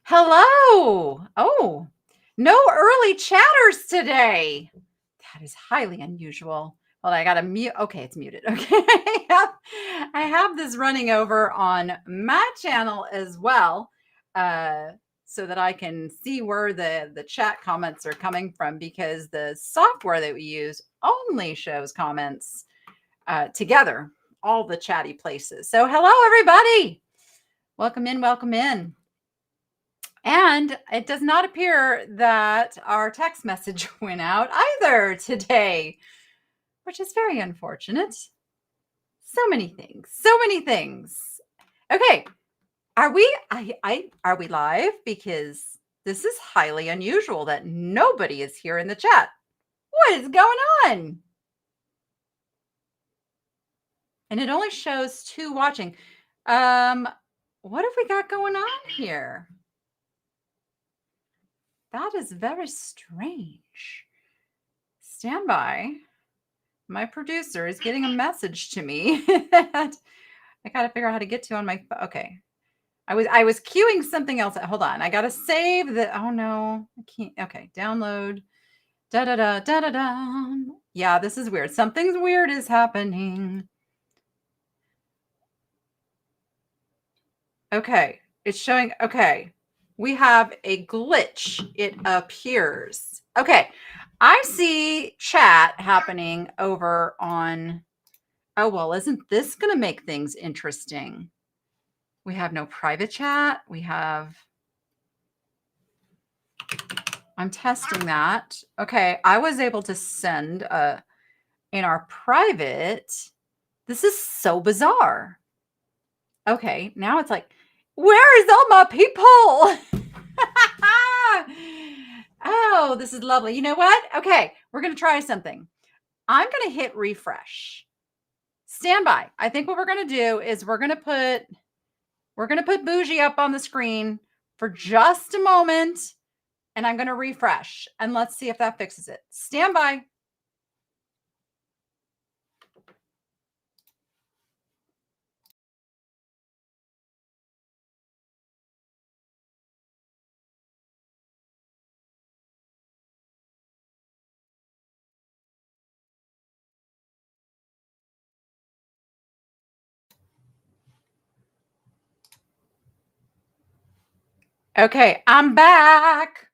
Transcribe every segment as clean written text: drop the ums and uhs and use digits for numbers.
Hello. Oh, no early chatters today. That is highly unusual. Well, I got to mute. Okay, it's muted. Okay. I have this running over on my channel as well, so that I can see where the chat comments are coming from, because the software that we use only shows comments together, all the chatty places. So hello, everybody. Welcome in. Welcome in. And it does not appear that our text message went out either today, which is very unfortunate. So many things. So many things. Okay. Are we are we live? Because this is highly unusual that nobody is here in the chat. What is going on? And it only shows 2 watching. What have we got going on here? That is very strange. Stand by. My producer is getting a message to me that I got to figure out how to get to on my phone. Okay. I was queuing something else. Hold on. I got to save the, oh no, I can't. Okay. Download. Da da da da da da. Yeah, this is weird. Something's weird is happening. Okay. It's showing. Okay. We have a glitch. It appears. Okay. I see chat happening over on, oh, well, isn't this going to make things interesting? We have no private chat. I'm testing that. Okay, I was able to send in our private. This is so bizarre. Okay, now it's like, where is all my people? Oh, this is lovely. You know what? Okay, we're going to try something. I'm going to hit refresh. Stand by. I think what we're going to do is we're going to put Bougie up on the screen for just a moment, and I'm going to refresh, and let's see if that fixes it. Stand by. Okay, I'm back.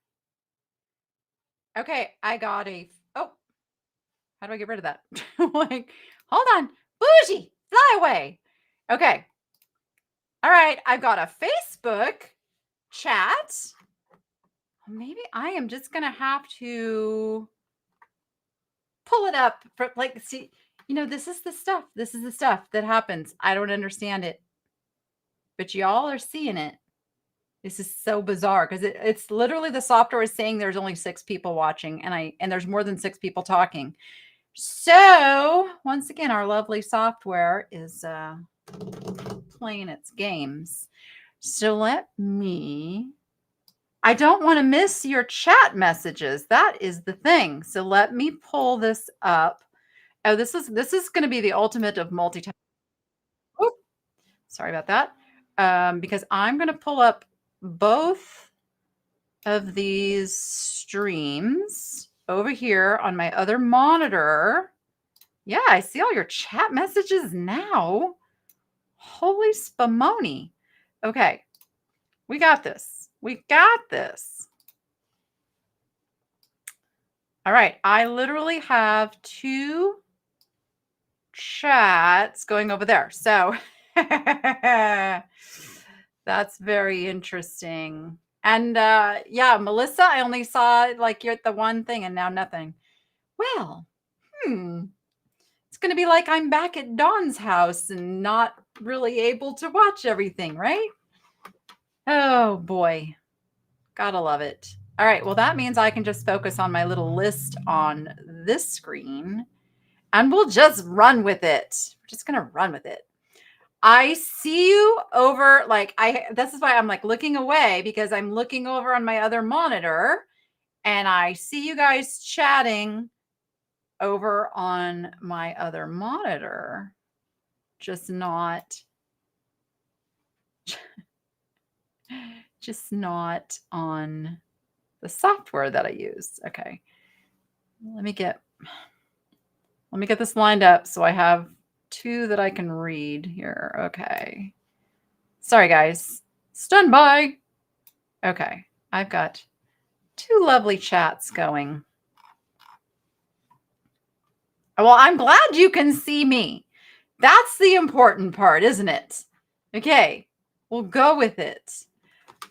Okay, I got oh, how do I get rid of that? Like, hold on. Bougie, fly away. Okay. All right, I've got a Facebook chat. Maybe I am just going to have to pull it up for, like, see, this is the stuff. This is the stuff that happens. I don't understand it, but y'all are seeing it. This is so bizarre because it's literally the software is saying there's only 6 people watching, and there's more than 6 people talking. So once again, our lovely software is playing its games. So I don't want to miss your chat messages. That is the thing. So let me pull this up. Oh, this is going to be the ultimate of multitasking. Oh, sorry about that. Because I'm going to pull up both of these streams over here on my other monitor. Yeah, I see all your chat messages now. Holy spumoni. Okay, we got this. We got this. All right, I literally have 2 chats going over there. So that's very interesting. And yeah, Melissa, I only saw like you're at the one thing and now nothing. Well, it's going to be like I'm back at Dawn's house and not really able to watch everything, right? Oh boy. Gotta love it. All right, well, that means I can just focus on my little list on this screen, and we'll just run with it. We're just going to run with it. I see you over, like, this is why I'm like looking away, because I'm looking over on my other monitor and I see you guys chatting over on my other monitor, just not. Just not on the software that I use. Okay. Let me get this lined up so I have two that I can read here. Okay. Sorry, guys. Stand by. Okay. I've got two lovely chats going. Well, I'm glad you can see me. That's the important part, isn't it? Okay. We'll go with it.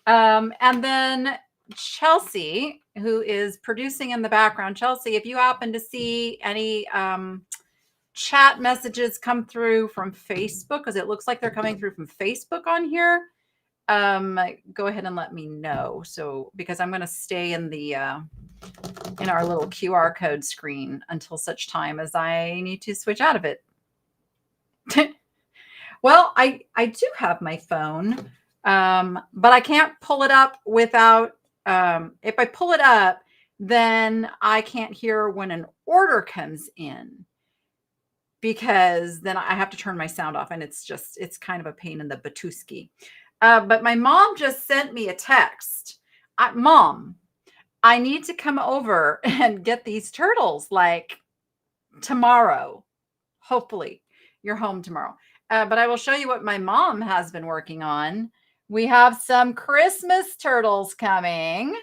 And then Chelsea, who is producing in the background. Chelsea, if you happen to see any chat messages come through from Facebook, because it looks like they're coming through from Facebook on here, go ahead and let me know. So, because I'm going to stay in the in our little QR code screen until such time as I need to switch out of it. Well, I do have my phone, but I can't pull it up without, if I pull it up, then I can't hear when an order comes in, because then I have to turn my sound off, and it's kind of a pain in the batuski. But my mom just sent me a text. Mom, I need to come over and get these turtles like tomorrow. Hopefully you're home tomorrow. But I will show you what my mom has been working on. We have some Christmas turtles coming,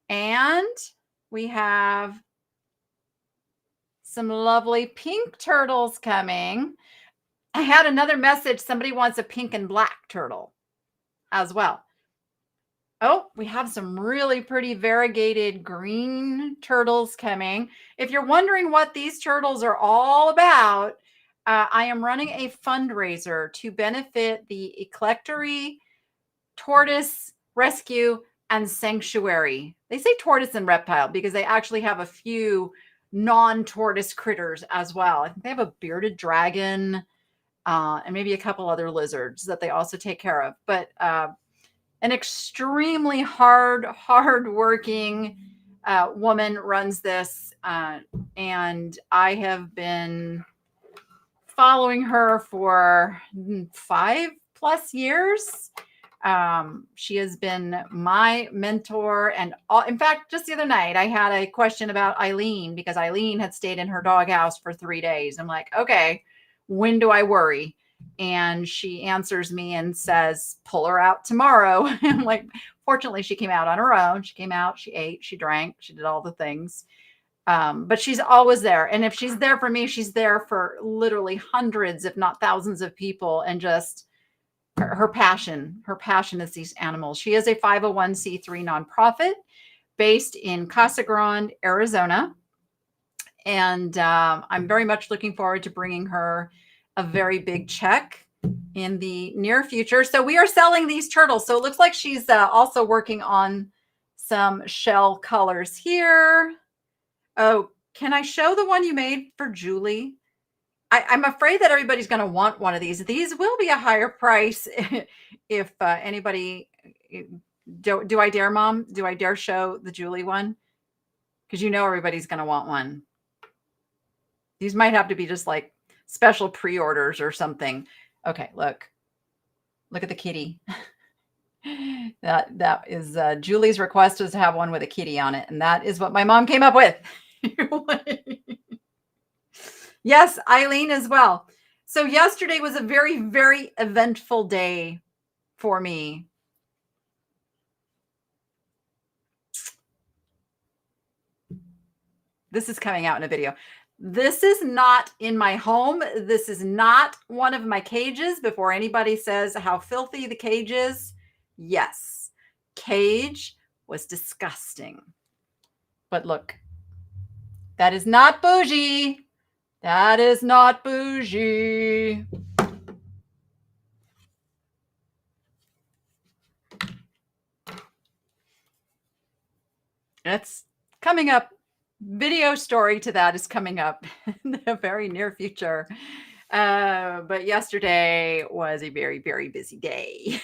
and we have some lovely pink turtles coming. I had another message. Somebody wants a pink and black turtle as well. Oh, we have some really pretty variegated green turtles coming. If you're wondering what these turtles are all about, I am running a fundraiser to benefit the Eclectory Tortoise Rescue and Sanctuary. They say tortoise and reptile because they actually have a few non-tortoise critters as well. I think they have a bearded dragon and maybe a couple other lizards that they also take care of. But an extremely hard-working woman runs this, and I have been following her for 5+ years. She has been my mentor, and in fact, just the other night, I had a question about Eileen because Eileen had stayed in her doghouse for 3 days. I'm like, okay, when do I worry? And she answers me and says, pull her out tomorrow. I'm like, fortunately, she came out on her own. She came out, she ate, she drank, she did all the things. But she's always there. And if she's there for me, she's there for literally hundreds, if not thousands of people. And just her passion is these animals. She is a 501c3 nonprofit based in Casa Grande, Arizona. And I'm very much looking forward to bringing her a very big check in the near future. So we are selling these turtles. So it looks like she's also working on some shell colors here. Oh, can I show the one you made for Julie? I'm afraid that everybody's going to want one of these. These will be a higher price if anybody. Do I dare, Mom? Do I dare show the Julie one? Because you know everybody's going to want one. These might have to be just like special pre-orders or something. Okay, look at the kitty. That is Julie's request, was to have one with a kitty on it, and that is what my mom came up with. Yes, Eileen as well. So yesterday was a very, very eventful day for me. This is coming out in a video. This is not in my home. This is not one of my cages. Before anybody says how filthy the cage is, yes, cage was disgusting. But look, that is not bougie. That is not bougie. It's coming up. Video story to that is coming up in the very near future. But yesterday was a very, very busy day.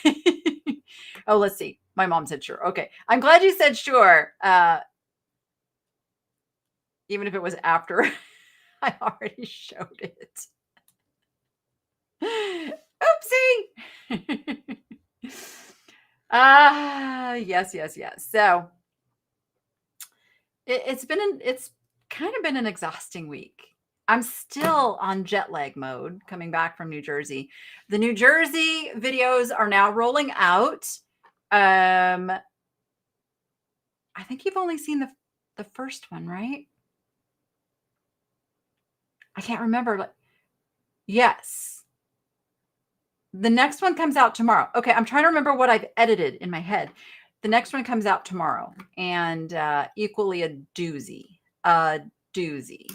Oh, let's see. My mom said sure. Okay. I'm glad you said sure. Even if it was after I already showed it. Oopsie. Yes, yes, yes. So it's kind of been an exhausting week. I'm still on jet lag mode coming back from New Jersey. The New Jersey videos are now rolling out. Um, I think you've only seen the first one, right? I can't remember. Yes. The next one comes out tomorrow. Okay, I'm trying to remember what I've edited in my head. The next one comes out tomorrow, and equally a doozy. A doozy.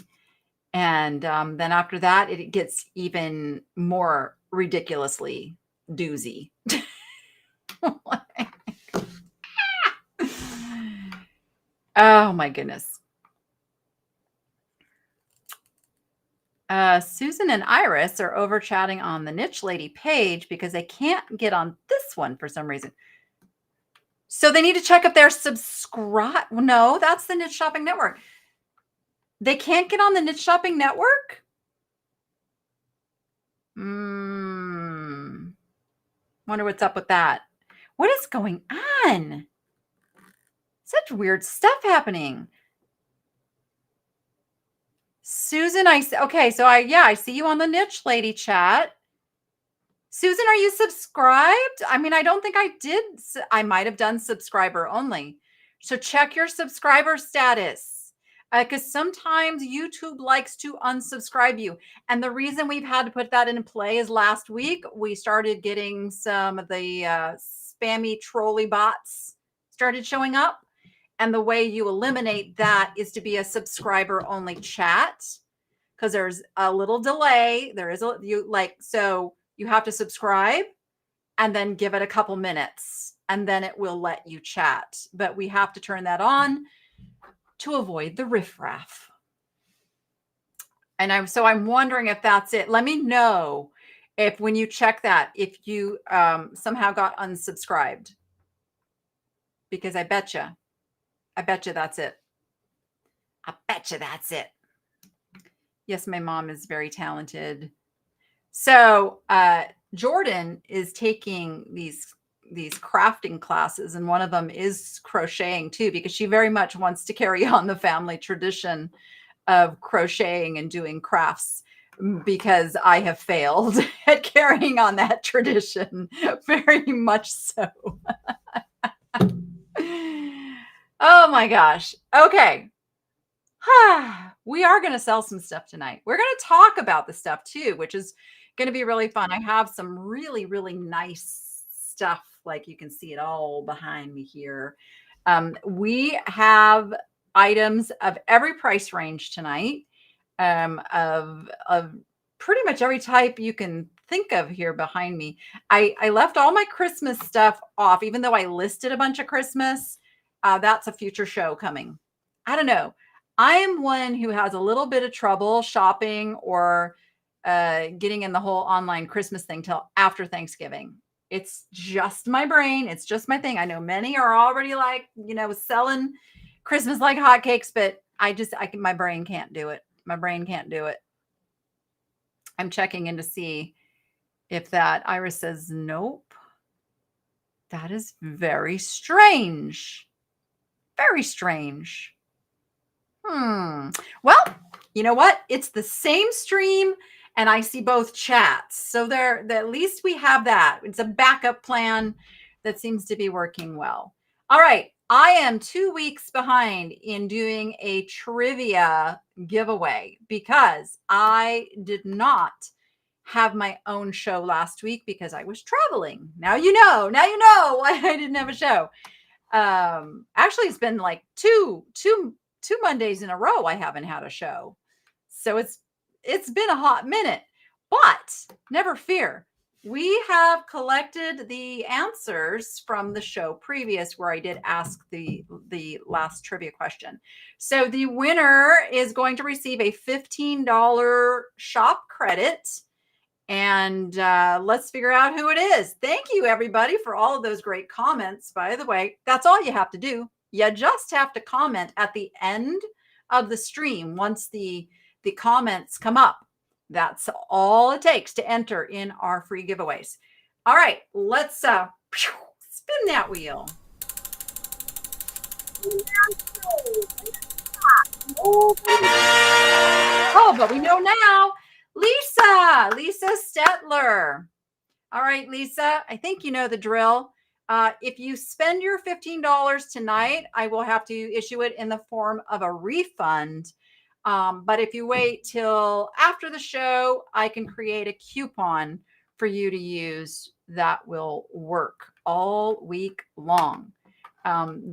And then after that, it gets even more ridiculously doozy. Oh my goodness. Susan and Iris are over chatting on the Niche Lady page because they can't get on this one for some reason. So they need to check if they're subscribed. No, that's the Niche Shopping Network. They can't get on the Niche Shopping Network? Wonder what's up with that. What is going on? Such weird stuff happening. Susan, okay, so I see you on the Niche Lady chat. Susan, are you subscribed? I mean, I don't think I did. I might have done subscriber only. So check your subscriber status because sometimes YouTube likes to unsubscribe you. And the reason we've had to put that in play is last week we started getting some of the spammy trolley bots started showing up. And the way you eliminate that is to be a subscriber only chat because there's a little delay. There is so you have to subscribe and then give it a couple minutes and then it will let you chat. But we have to turn that on to avoid the riffraff. And I'm wondering if that's it. Let me know if when you check that, if you somehow got unsubscribed, because I bet you that's it. I bet you that's it. Yes, my mom is very talented. So Jordan is taking these crafting classes, and one of them is crocheting too, because she very much wants to carry on the family tradition of crocheting and doing crafts, because I have failed at carrying on that tradition very much so. Oh my gosh. Okay. We are going to sell some stuff tonight. We're going to talk about the stuff too, which is going to be really fun. I have some really, really nice stuff. Like you can see it all behind me here. We have items of every price range tonight, of pretty much every type you can think of here behind me. I left all my Christmas stuff off, even though I listed a bunch of Christmas. That's a future show coming. I don't know. I am one who has a little bit of trouble shopping or getting in the whole online Christmas thing till after Thanksgiving. It's just my brain. It's just my thing. I know many are already selling Christmas like hotcakes, but my brain can't do it. My brain can't do it. I'm checking in to see if that Iris says nope. That is very strange. Very strange. Well, you know what? It's the same stream and I see both chats. So at least we have that. It's a backup plan that seems to be working well. All right. I am 2 weeks behind in doing a trivia giveaway because I did not have my own show last week because I was traveling. Now you know why I didn't have a show. Actually, it's been like two Mondays in a row I haven't had a show. So it's been a hot minute, but never fear. We have collected the answers from the show previous where I did ask the last trivia question. So the winner is going to receive a $15 shop credit. And let's figure out who it is. Thank you, everybody, for all of those great comments. By the way, that's all you have to do. You just have to comment at the end of the stream once the comments come up. That's all it takes to enter in our free giveaways. All right, let's Spin that wheel. Oh, but we know now. Lisa Stetler. All right, Lisa, I think you know the drill. If you spend your $15 tonight, I will have to issue it in the form of a refund. But if you wait till after the show, I can create a coupon for you to use that will work all week long.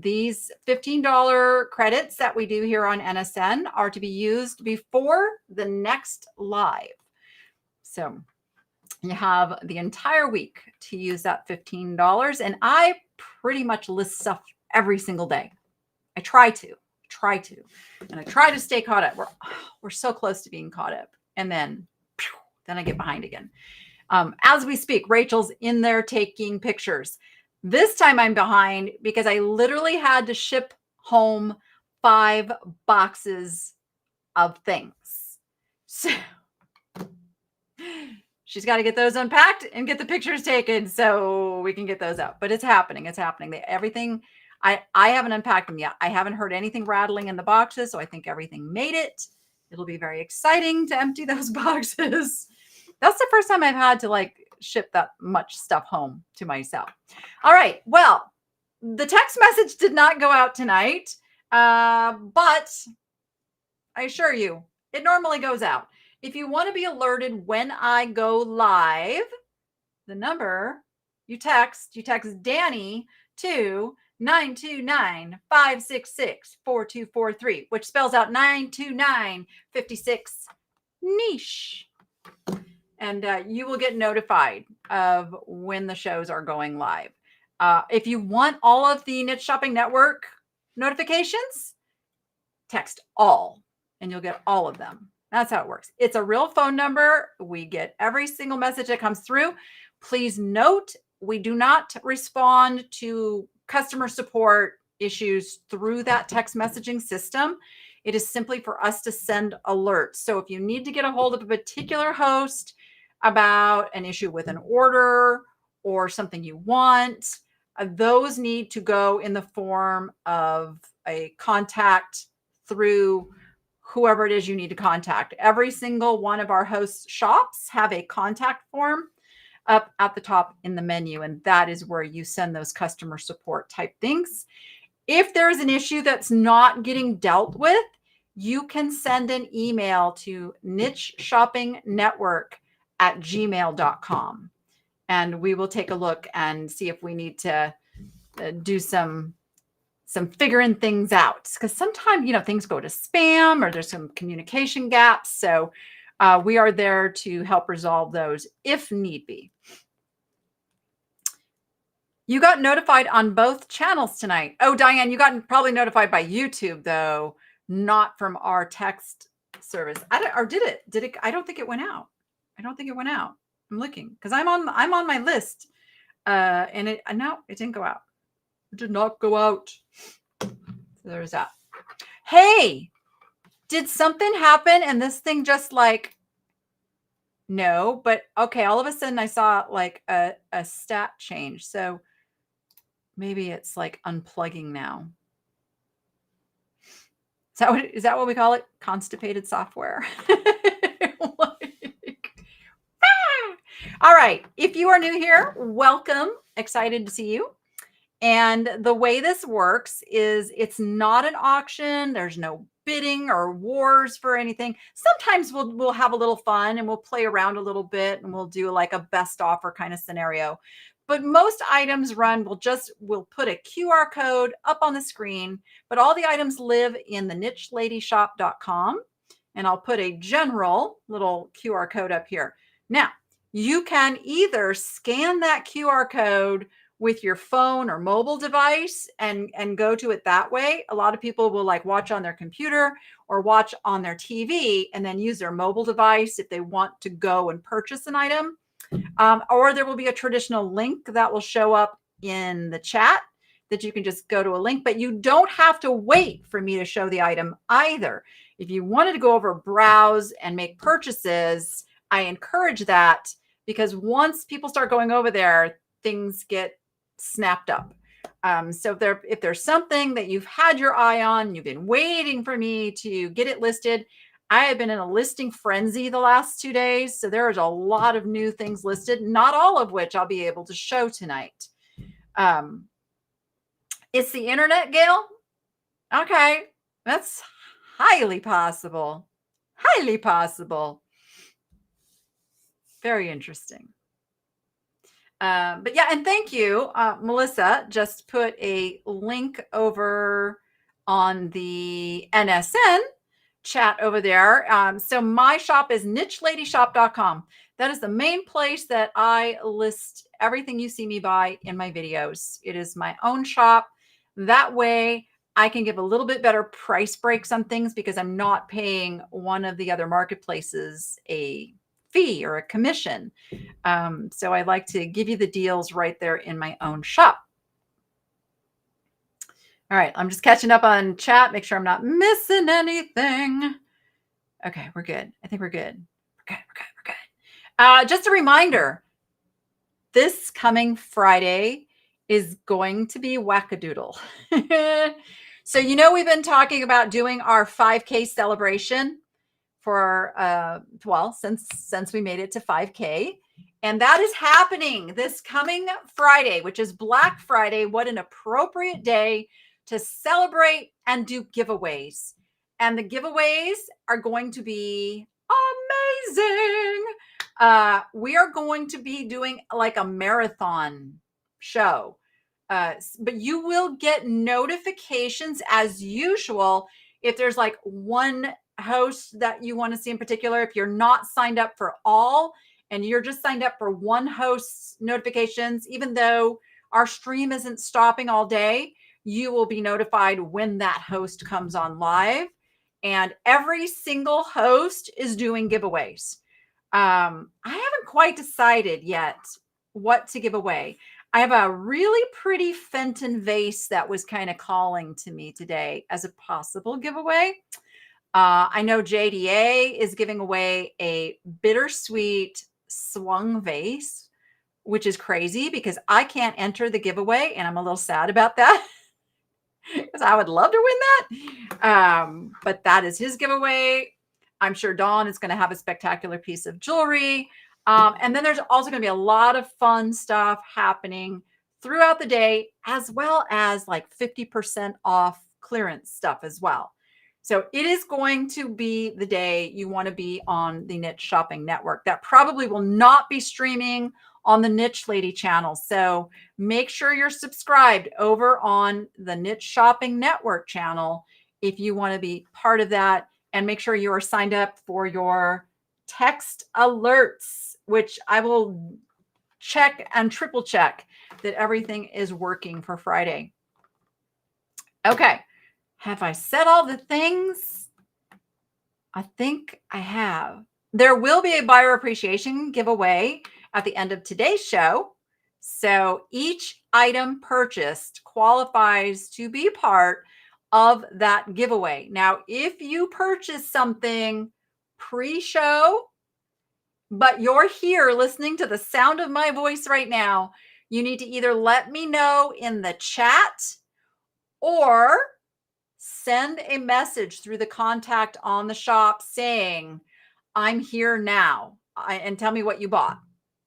These $15 credits that we do here on NSN are to be used before the next live. So you have the entire week to use that $15. And I pretty much list stuff every single day. I try to, and I try to stay caught up. We're so close to being caught up. And then I get behind again. As we speak, Rachel's in there taking pictures. This time I'm behind because I literally had to ship home 5 boxes of things. So she's got to get those unpacked and get the pictures taken so we can get those out. But it's happening. It's happening. Everything, I haven't unpacked them yet. I haven't heard anything rattling in the boxes, so I think everything made it. It'll be very exciting to empty those boxes. That's the first time I've had to ship that much stuff home to myself. All right. Well, the text message did not go out tonight, but I assure you, it normally goes out. If you want to be alerted when I go live, the number you text DANNI to 929-566-4243, which spells out 929-56 niche. And you will get notified of when the shows are going live. If you want all of the Niche Shopping Network notifications, text all, and you'll get all of them. That's how it works. It's a real phone number. We get every single message that comes through. Please note, we do not respond to customer support issues through that text messaging system. It is simply for us to send alerts. So if you need to get a hold of a particular host about an issue with an order or something you want, those need to go in the form of a contact through whoever it is you need to contact. Every single one of our host shops have a contact form up at the top in the menu, and that is where you send those customer support type things. If there's an issue that's not getting dealt with, you can send an email to nicheshoppingnetwork@gmail.com, and we will take a look and see if we need to do some figuring things out, because sometimes things go to spam or there's some communication gaps. So we are there to help resolve those if need be. You got notified on both channels tonight. Oh, Diane, you got probably notified by YouTube though, not from our text service. Did it? I don't think it went out. I'm looking because I'm on my list, and it didn't go out. It did not go out. So there's that. Hey, did something happen and this thing just no, but okay, all of a sudden I saw a stat change. So maybe it's unplugging now. Is that what we call it? Constipated software. All right. If you are new here, welcome. Excited to see you. And the way this works is it's not an auction. There's no bidding or wars for anything. Sometimes we'll have a little fun and we'll play around a little bit and we'll do a best offer kind of scenario. But most items we'll put a QR code up on the screen, but all the items live in the nicheLadyShop.com. And I'll put a general little QR code up here. Now, you can either scan that QR code with your phone or mobile device and go to it that way. A lot of people will watch on their computer or watch on their TV and then use their mobile device if they want to go and purchase an item. Or there will be a traditional link that will show up in the chat that you can just go to a link, but you don't have to wait for me to show the item either. If you wanted to go over, browse, and make purchases, I encourage that, because once people start going over there, things get snapped up. So if there's something that you've had your eye on, you've been waiting for me to get it listed. I have been in a listing frenzy the last 2 days. So there's a lot of new things listed, not all of which I'll be able to show tonight. It's the internet, Gail. Okay. That's highly possible. Highly possible. Very interesting. But yeah, and thank you. Melissa just put a link over on the NSN chat over there. So my shop is nicheladyshop.com. That is the main place that I list everything you see me buy in my videos. It is my own shop. That way I can give a little bit better price breaks on things because I'm not paying one of the other marketplaces a fee or a commission. So I like to give you the deals right there in my own shop. All right, I'm just catching up on chat, make sure I'm not missing anything. Okay, we're good. I think we're good. We're good. Just a reminder, this coming Friday is going to be wackadoodle. So, we've been talking about doing our 5K celebration for, since we made it to 5K. And that is happening this coming Friday, which is Black Friday. What an appropriate day to celebrate and do giveaways. And the giveaways are going to be amazing. We are going to be doing like a marathon show. But you will get notifications as usual if there's like one host that you want to see in particular. If you're not signed up for all and you're just signed up for one host's notifications, even though our stream isn't stopping all day, you will be notified when that host comes on live. And every single host is doing giveaways. I haven't quite decided yet what to give away. I have a really pretty Fenton vase that was kind of calling to me today as a possible giveaway. I know JDA is giving away a bittersweet swung vase, which is crazy because I can't enter the giveaway, and I'm a little sad about that because I would love to win that. But that is his giveaway. I'm sure Dawn is going to have a spectacular piece of jewelry. And then there's also going to be a lot of fun stuff happening throughout the day, as well as like 50% off clearance stuff as well. So it is going to be the day you want to be on the Niche Shopping Network. That probably will not be streaming on the Niche Lady channel. So make sure you're subscribed over on the Niche Shopping Network channel if you want to be part of that. And make sure you are signed up for your text alerts, which I will check and triple check that everything is working for Friday. Okay. Have I said all the things? I think I have. There will be a buyer appreciation giveaway at the end of today's show. So each item purchased qualifies to be part of that giveaway. Now, if you purchase something pre-show, but you're here listening to the sound of my voice right now, you need to either let me know in the chat or send a message through the contact on the shop saying, I'm here now, and tell me what you bought.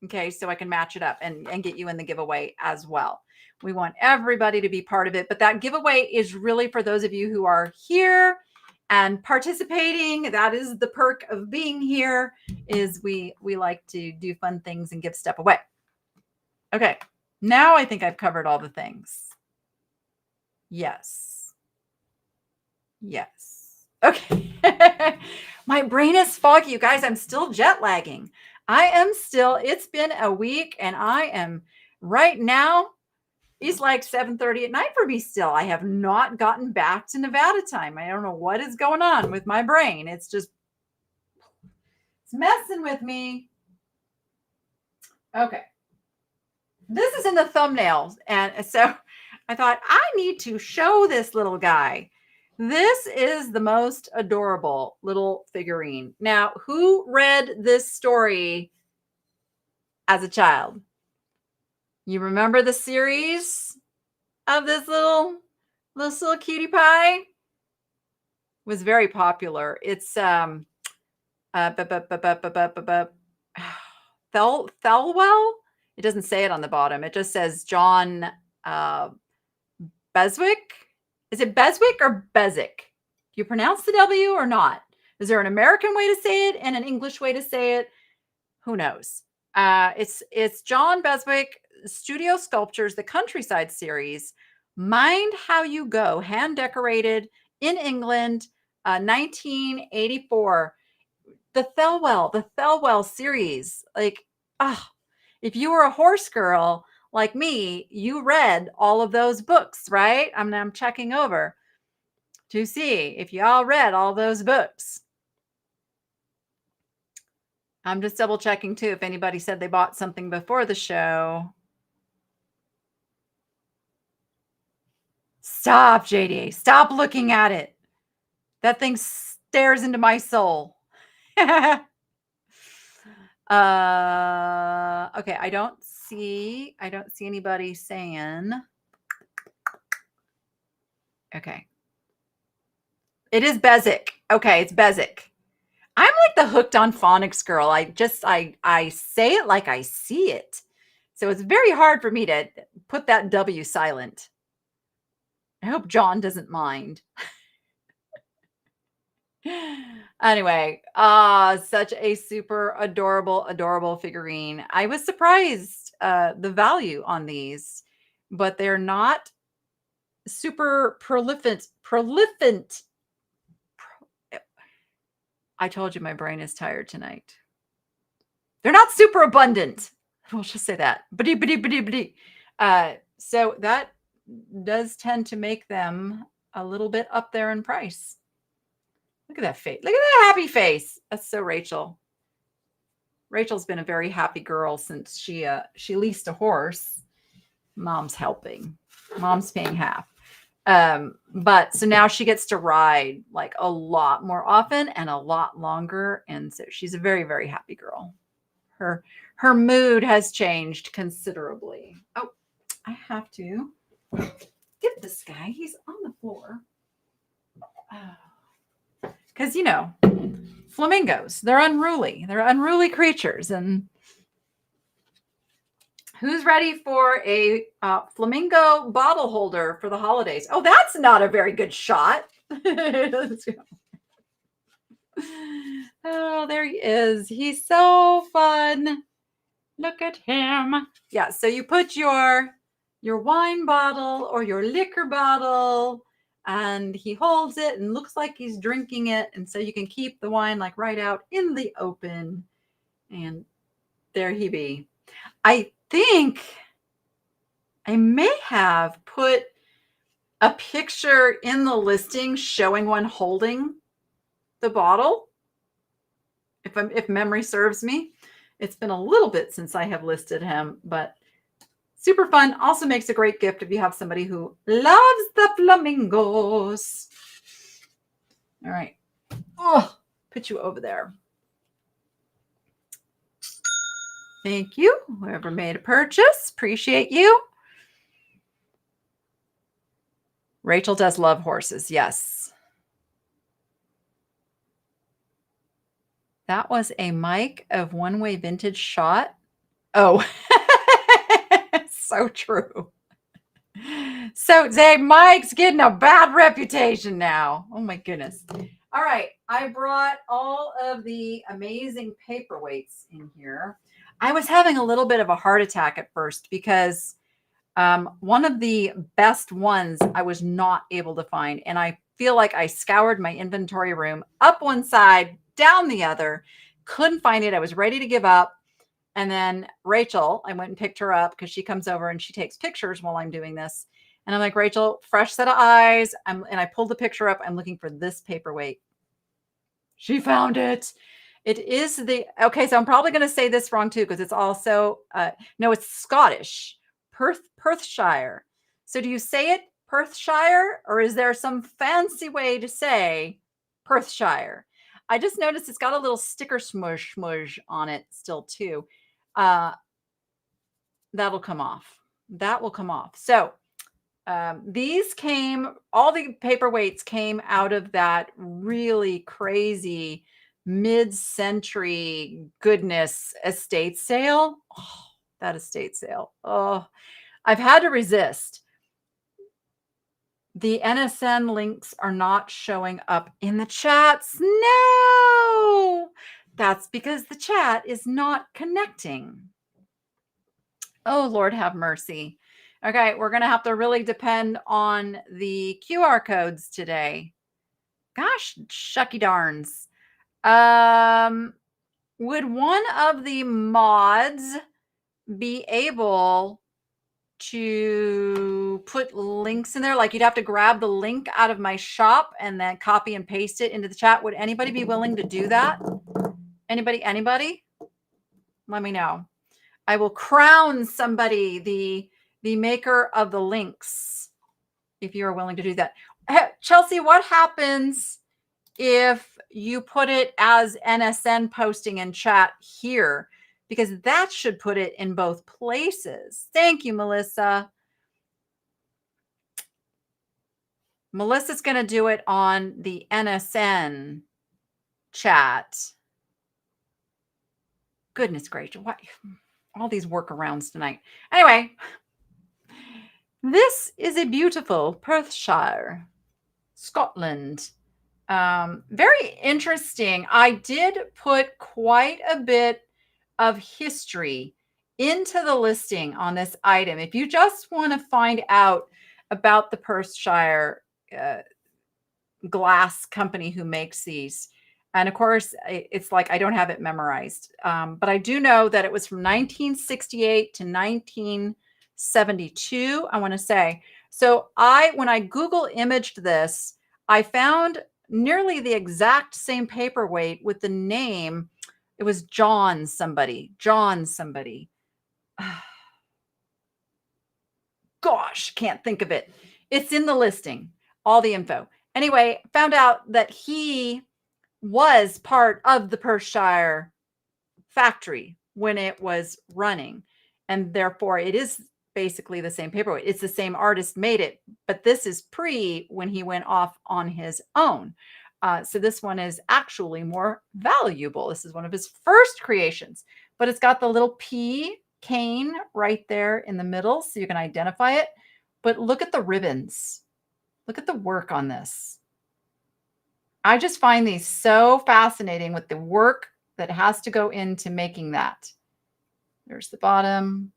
Okay, so I can match it up and get you in the giveaway as well. We want everybody to be part of it, but that giveaway is really for those of you who are here and participating. That is the perk of being here, is we like to do fun things and give stuff away. Okay, now I think I've covered all the things. Yes. Okay. My brain is foggy, you guys. I'm still jet lagging. It's been a week and I am right now. It's like 7:30 at night for me still. I have not gotten back to Nevada time. I don't know what is going on with my brain. It's messing with me. Okay. This is in the thumbnails. And so I thought I need to show this little guy. This is the most adorable little figurine. Now, who read this story as a child? You remember the series of this little cutie pie? Was very popular. It's bu- bu- bu- bu- bu- bu- bu- bu- Thelwell. It doesn't say it on the bottom. It just says John uh, Beswick. Is it Beswick or Bezick? Do you pronounce the W or not? Is there an American way to say it and an English way to say it? Who knows? It's John Beswick Studio Sculptures, the Countryside series. Mind How You Go, hand decorated in England, 1984. The Thelwell series. Like, ah, if you were a horse girl like me, you read all of those books, right? I'm checking over to see if y'all read all those books. I'm just double checking too if anybody said they bought something before the show. Stop, JD. Stop looking at it. That thing stares into my soul. Okay, I don't see anybody saying. Okay. It is Bezic. Okay, it's Bezic. I'm like the hooked on phonics girl. I say it like I see it. So it's very hard for me to put that W silent. I hope John doesn't mind. Anyway, such a super adorable figurine. I was surprised the value on these, but they're not super prolific. I told you my brain is tired tonight. They're not super abundant. We'll just say that. So that does tend to make them a little bit up there in price. Look at that face. Look at that happy face. That's so Rachel. Rachel's been a very happy girl since she leased a horse. Mom's helping. Mom's paying half. But so now she gets to ride like a lot more often and a lot longer. And so she's a very, very happy girl. Her mood has changed considerably. Oh, I have to get this guy. He's on the floor. Because, flamingos, they're unruly. They're unruly creatures. And who's ready for a flamingo bottle holder for the holidays? Oh, that's not a very good shot. Oh, there he is. He's so fun. Look at him. Yeah, so you put your wine bottle or your liquor bottle, and he holds it and looks like he's drinking it. And so you can keep the wine like right out in the open. And there he be. I think I may have put a picture in the listing showing one holding the bottle. If memory serves me. It's been a little bit since I have listed him, but super fun. Also makes a great gift if you have somebody who loves the flamingos. All right. Oh, put you over there. Thank you. Whoever made a purchase, appreciate you. Rachel does love horses. Yes. That was a Mike of One Way Vintage shot. Oh, so true. So Zay, Mike's getting a bad reputation now. Oh my goodness. All right. I brought all of the amazing paperweights in here. I was having a little bit of a heart attack at first because one of the best ones I was not able to find. And I feel like I scoured my inventory room up one side, down the other, couldn't find it. I was ready to give up. And then Rachel, I went and picked her up because she comes over and she takes pictures while I'm doing this. And I'm like, Rachel, fresh set of eyes. And I pulled the picture up. I'm looking for this paperweight. She found it. It is okay. So I'm probably going to say this wrong too, because it's also, no, it's Scottish, Perthshire. So do you say it Perthshire, or is there some fancy way to say Perthshire? I just noticed it's got a little sticker smudge on it still too. that'll come off. That will come off. So these all the paperweights came out of that really crazy mid-century goodness estate sale. Oh, that estate sale. Oh, I've had to resist. The NSN links are not showing up in the chats. No, that's because the chat is not connecting. Oh, Lord have mercy. Okay, we're going to have to really depend on the QR codes today. Gosh, shucky darns. Would one of the mods be able to put links in there? Like you'd have to grab the link out of my shop and then copy and paste it into the chat. Would anybody be willing to do that? Anybody? Let me know. I will crown somebody the maker of the links if you are willing to do that. Chelsea, what happens if you put it as NSN posting in chat here? Because that should put it in both places. Thank you, Melissa. Melissa's going to do it on the NSN chat. Goodness gracious. What? All these workarounds tonight. Anyway, this is a beautiful Perthshire, Scotland. Very interesting. I did put quite a bit of history into the listing on this item. If you just want to find out about the Perthshire glass company who makes these, and of course, it's like I don't have it memorized, but I do know that it was from 1968 to 1972, I want to say. So when I Google imaged this, I found nearly the exact same paperweight with the name. It was John somebody. Gosh, can't think of it. It's in the listing, all the info. Anyway, found out that he was part of the Perthshire factory when it was running. And therefore, it is basically the same paperweight. It's the same artist made it, but this is pre when he went off on his own. So this one is actually more valuable. This is one of his first creations, but it's got the little P cane right there in the middle so you can identify it. But look at the ribbons. Look at the work on this. I just find these so fascinating with the work that has to go into making that. There's the bottom.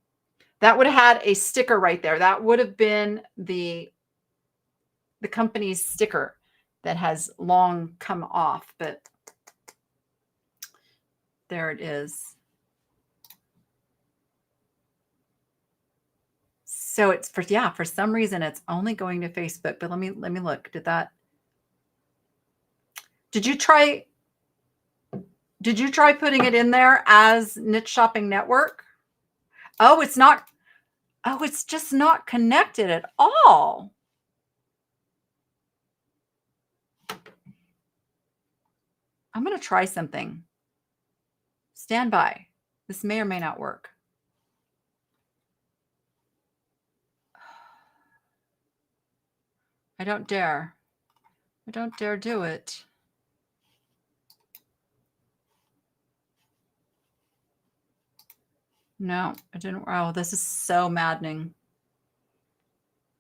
That would have had a sticker right there. That would have been the company's sticker that has long come off, but there it is. So it's for some reason it's only going to Facebook, but let me look. Did you try putting it in there as Niche Shopping Network? Oh, it's not. Oh, it's just not connected at all. I'm going to try something. Stand by. This may or may not work. I don't dare. I don't dare do it. No, it didn't. Oh, this is so maddening.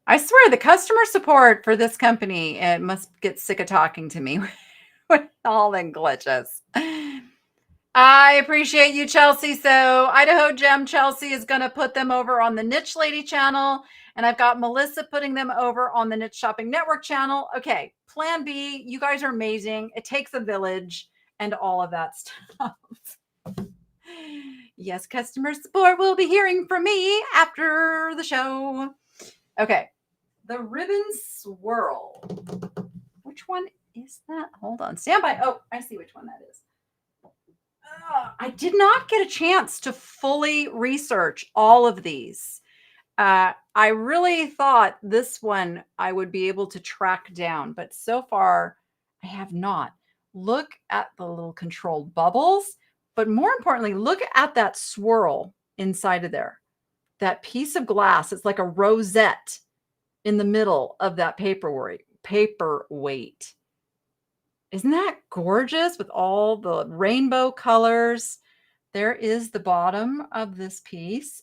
I swear the customer support for this company, it must get sick of talking to me with all the glitches. I appreciate you, Chelsea. So Idaho Gem Chelsea is going to put them over on the Niche Lady channel. And I've got Melissa putting them over on the Niche Shopping Network channel. Okay, plan B. You guys are amazing. It takes a village and all of that stuff. Yes, customer support will be hearing from me after the show. Okay, the ribbon swirl. Which one is that? Hold on, stand by. Oh, I see which one that is. I did not get a chance to fully research all of these. I really thought this one I would be able to track down, but so far I have not. Look at the little controlled bubbles, but more importantly, look at that swirl inside of there. that piece of glass. It's like a rosette in the middle of that paperweight. Isn't that gorgeous with all the rainbow colors? There is the bottom of this piece.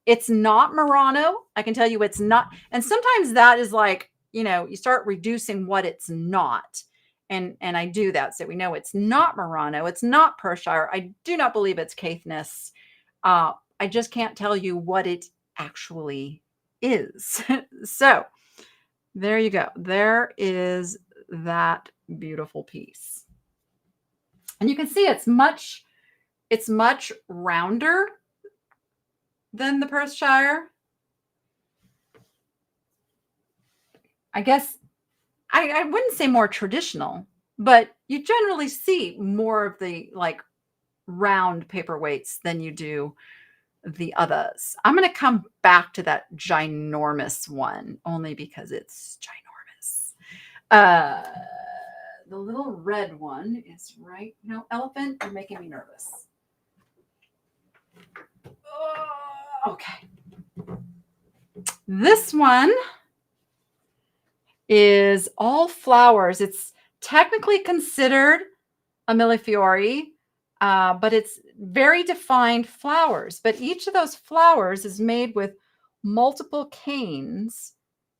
It's not Murano. I can tell you it's not. And sometimes that is like, you start reducing what it's not. And I do that. So we know it's not Murano. It's not Perthshire. I do not believe it's Caithness. I just can't tell you what it actually is. So there you go. There is that beautiful piece. And you can see it's much rounder than the Perthshire. I guess I wouldn't say more traditional, but you generally see more of the like round paperweights than you do the others. I'm going to come back to that ginormous one only because it's ginormous. The little red one is right. No, elephant, you're making me nervous. Okay. This one is all flowers. It's technically considered a millefiori, but it's very defined flowers. But each of those flowers is made with multiple canes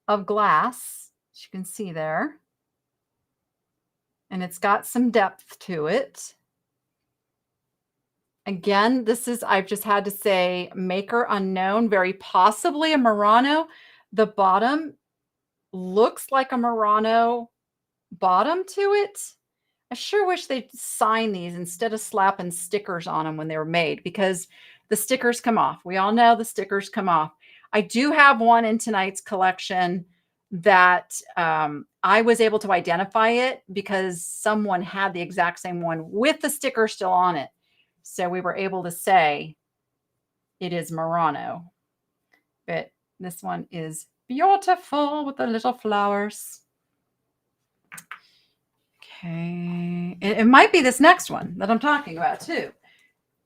of glass, as you can see there. And it's got some depth to it. Again, I've just had to say maker unknown, very possibly a Murano. The bottom looks like a Murano bottom to it. I sure wish they'd sign these instead of slapping stickers on them when they were made, because the stickers come off. We all know the stickers come off. I do have one in tonight's collection that I was able to identify it because someone had the exact same one with the sticker still on it. So we were able to say it is Murano. But this one is beautiful with the little flowers. Okay. It might be this next one that I'm talking about too.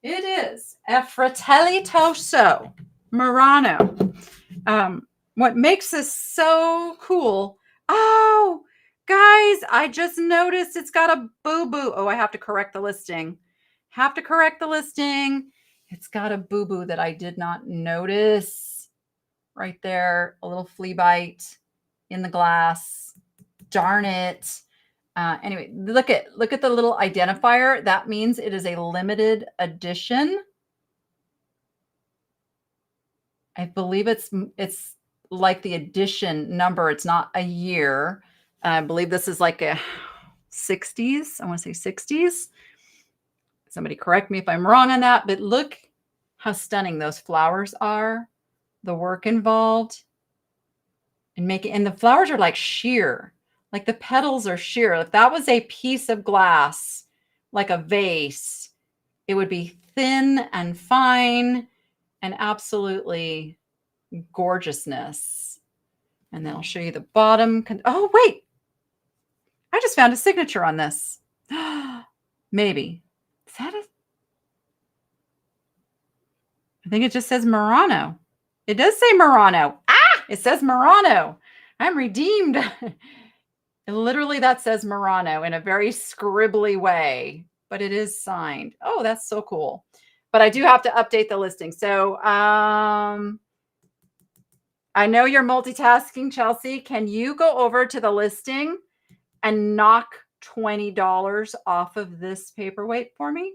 It is a Fratelli Toso Murano. What makes this so cool? Oh, guys, I just noticed it's got a boo-boo. Oh, I have to correct the listing. It's got a boo-boo that I did not notice. Right there, a little flea bite in the glass. Darn it. Anyway, look at the little identifier. That means it is a limited edition. I believe it's like the edition number. It's not a year. I believe this is like a 60s. I want to say 60s. Somebody correct me if I'm wrong on that, but look how stunning those flowers are. The work involved in making, and the flowers are like sheer, like the petals are sheer. If that was a piece of glass, like a vase, it would be thin and fine and absolutely gorgeousness. And then I'll show you the bottom. Oh, wait. I just found a signature on this. Maybe. Is that it? I think it just says Murano. It does say Murano. It says Murano. I'm redeemed. Literally, that says Murano in a very scribbly way, but it is signed. Oh, that's so cool. But I do have to update the listing. So I know you're multitasking, Chelsea. Can you go over to the listing and knock $20 off of this paperweight for me?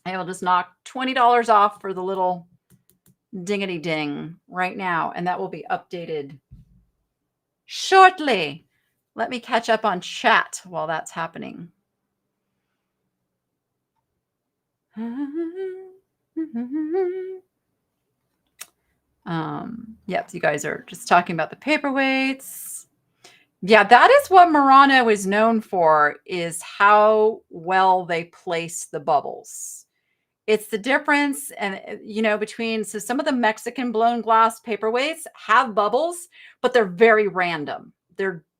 I will just knock $20 off for the little dingity ding right now, and that will be updated shortly. Let me catch up on chat while that's happening. Yep, you guys are just talking about the paperweights. Yeah, that is what Murano is known for, is how well they place the bubbles. It's the difference, and between, so some of the Mexican blown glass paperweights have bubbles, but they're very random.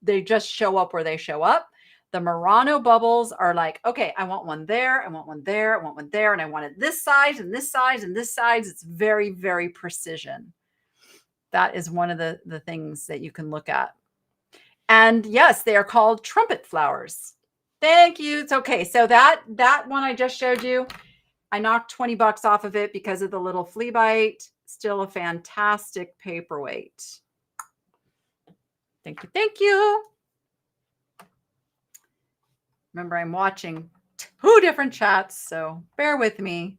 They just show up where they show up. The Murano bubbles are like, okay, I want one there, I want one there, I want one there, and I want it this size and this size and this size. It's very, very precision. That is one of the things that you can look at. And yes, they are called trumpet flowers. Thank you. It's okay. So that one I just showed you, I knocked 20 bucks off of it because of the little flea bite. Still a fantastic paperweight. Thank you. Thank you. Remember, I'm watching 2 different chats, so bear with me.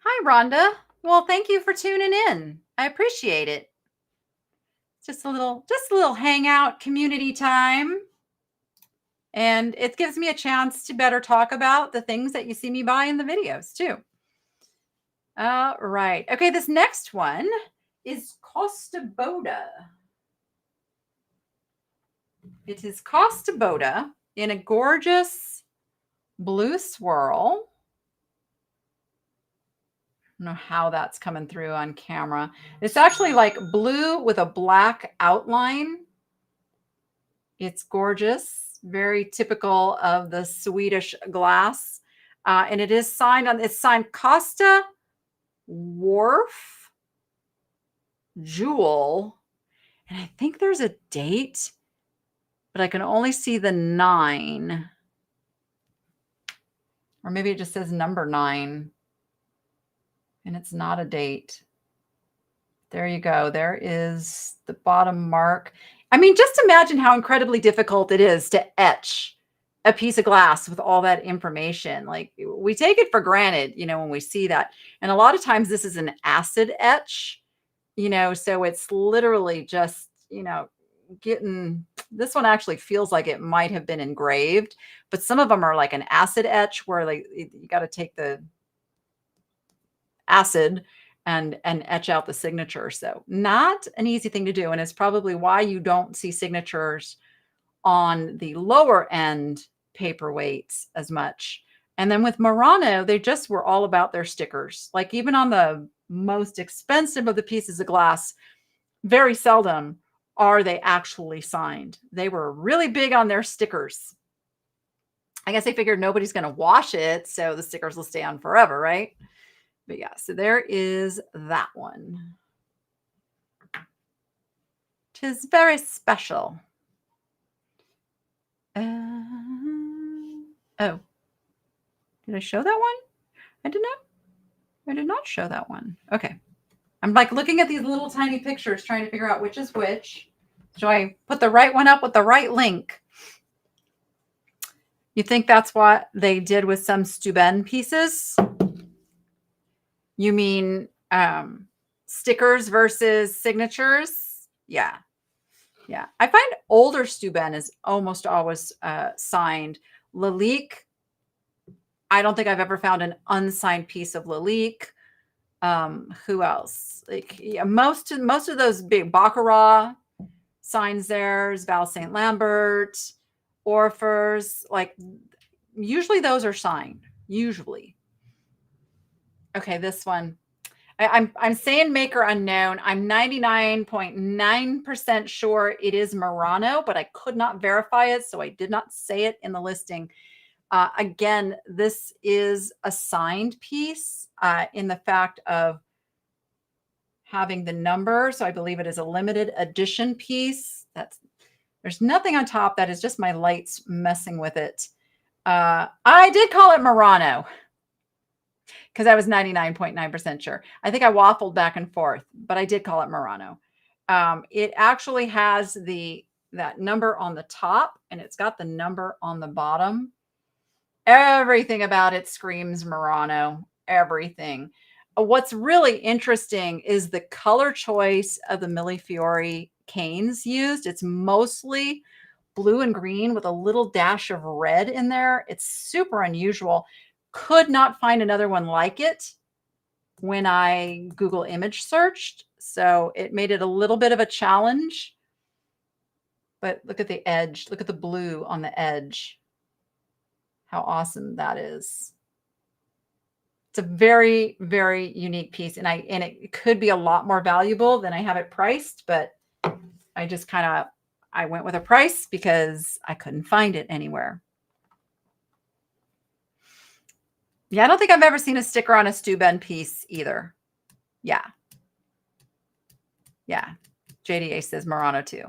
Hi, Rhonda. Well, thank you for tuning in. I appreciate it. Just a little hangout community time. And it gives me a chance to better talk about the things that you see me buy in the videos too. All right. Okay, this next one is Costa Boda. It is Costa Boda in a gorgeous blue swirl. I don't know how that's coming through on camera. It's actually like blue with a black outline. It's gorgeous, very typical of the Swedish glass. And it is signed on, it's signed Costa Wharf Jewel. And I think there's a date, but I can only see the 9. Or maybe it just says number 9. And it's not a date. There you go. There is the bottom mark. I mean, just imagine how incredibly difficult it is to etch a piece of glass with all that information. Like, we take it for granted, when we see that. And a lot of times this is an acid etch, so it's literally just, getting, this one actually feels like it might have been engraved, but some of them are like an acid etch where like you got to take the acid and etch out the signature. So not an easy thing to do. And it's probably why you don't see signatures on the lower end paperweights as much. And then with Murano, they just were all about their stickers. Like even on the most expensive of the pieces of glass, very seldom are they actually signed. They were really big on their stickers. I guess they figured nobody's going to wash it, so the stickers will stay on forever, right? But yeah, so there is that one. Tis very special. Oh, did I show that one? I did not show that one. Okay. I'm like looking at these little tiny pictures, trying to figure out which is which. So I put the right one up with the right link. You think that's what they did with some Steuben pieces? You mean stickers versus signatures? Yeah. Yeah. I find older Steuben is almost always signed. Lalique, I don't think I've ever found an unsigned piece of Lalique. Who else? Like, yeah, most of those big Baccarat signs theirs, Val St. Lambert, Orfers, like usually those are signed. Usually. Okay, this one. I'm saying maker unknown. I'm 99.9% sure it is Murano, but I could not verify it, so I did not say it in the listing. Again, this is a signed piece in the fact of having the number. So I believe it is a limited edition piece. There's nothing on top. That is just my lights messing with it. I did call it Murano because I was 99.9% sure. I think I waffled back and forth, but I did call it Murano. It actually has that number on the top, and it's got the number on the bottom. Everything about it screams Murano. Everything. What's really interesting is the color choice of the Millefiori canes used. It's mostly blue and green with a little dash of red in there. It's super unusual. Could not find another one like it when I Google image searched. So it made it a little bit of a challenge. But look at the edge. Look at the blue on the edge. How awesome that is. It's a very, very unique piece. And it could be a lot more valuable than I have it priced, but I went with a price because I couldn't find it anywhere. Yeah, I don't think I've ever seen a sticker on a Steuben piece either. Yeah. Yeah. JDA says Murano too.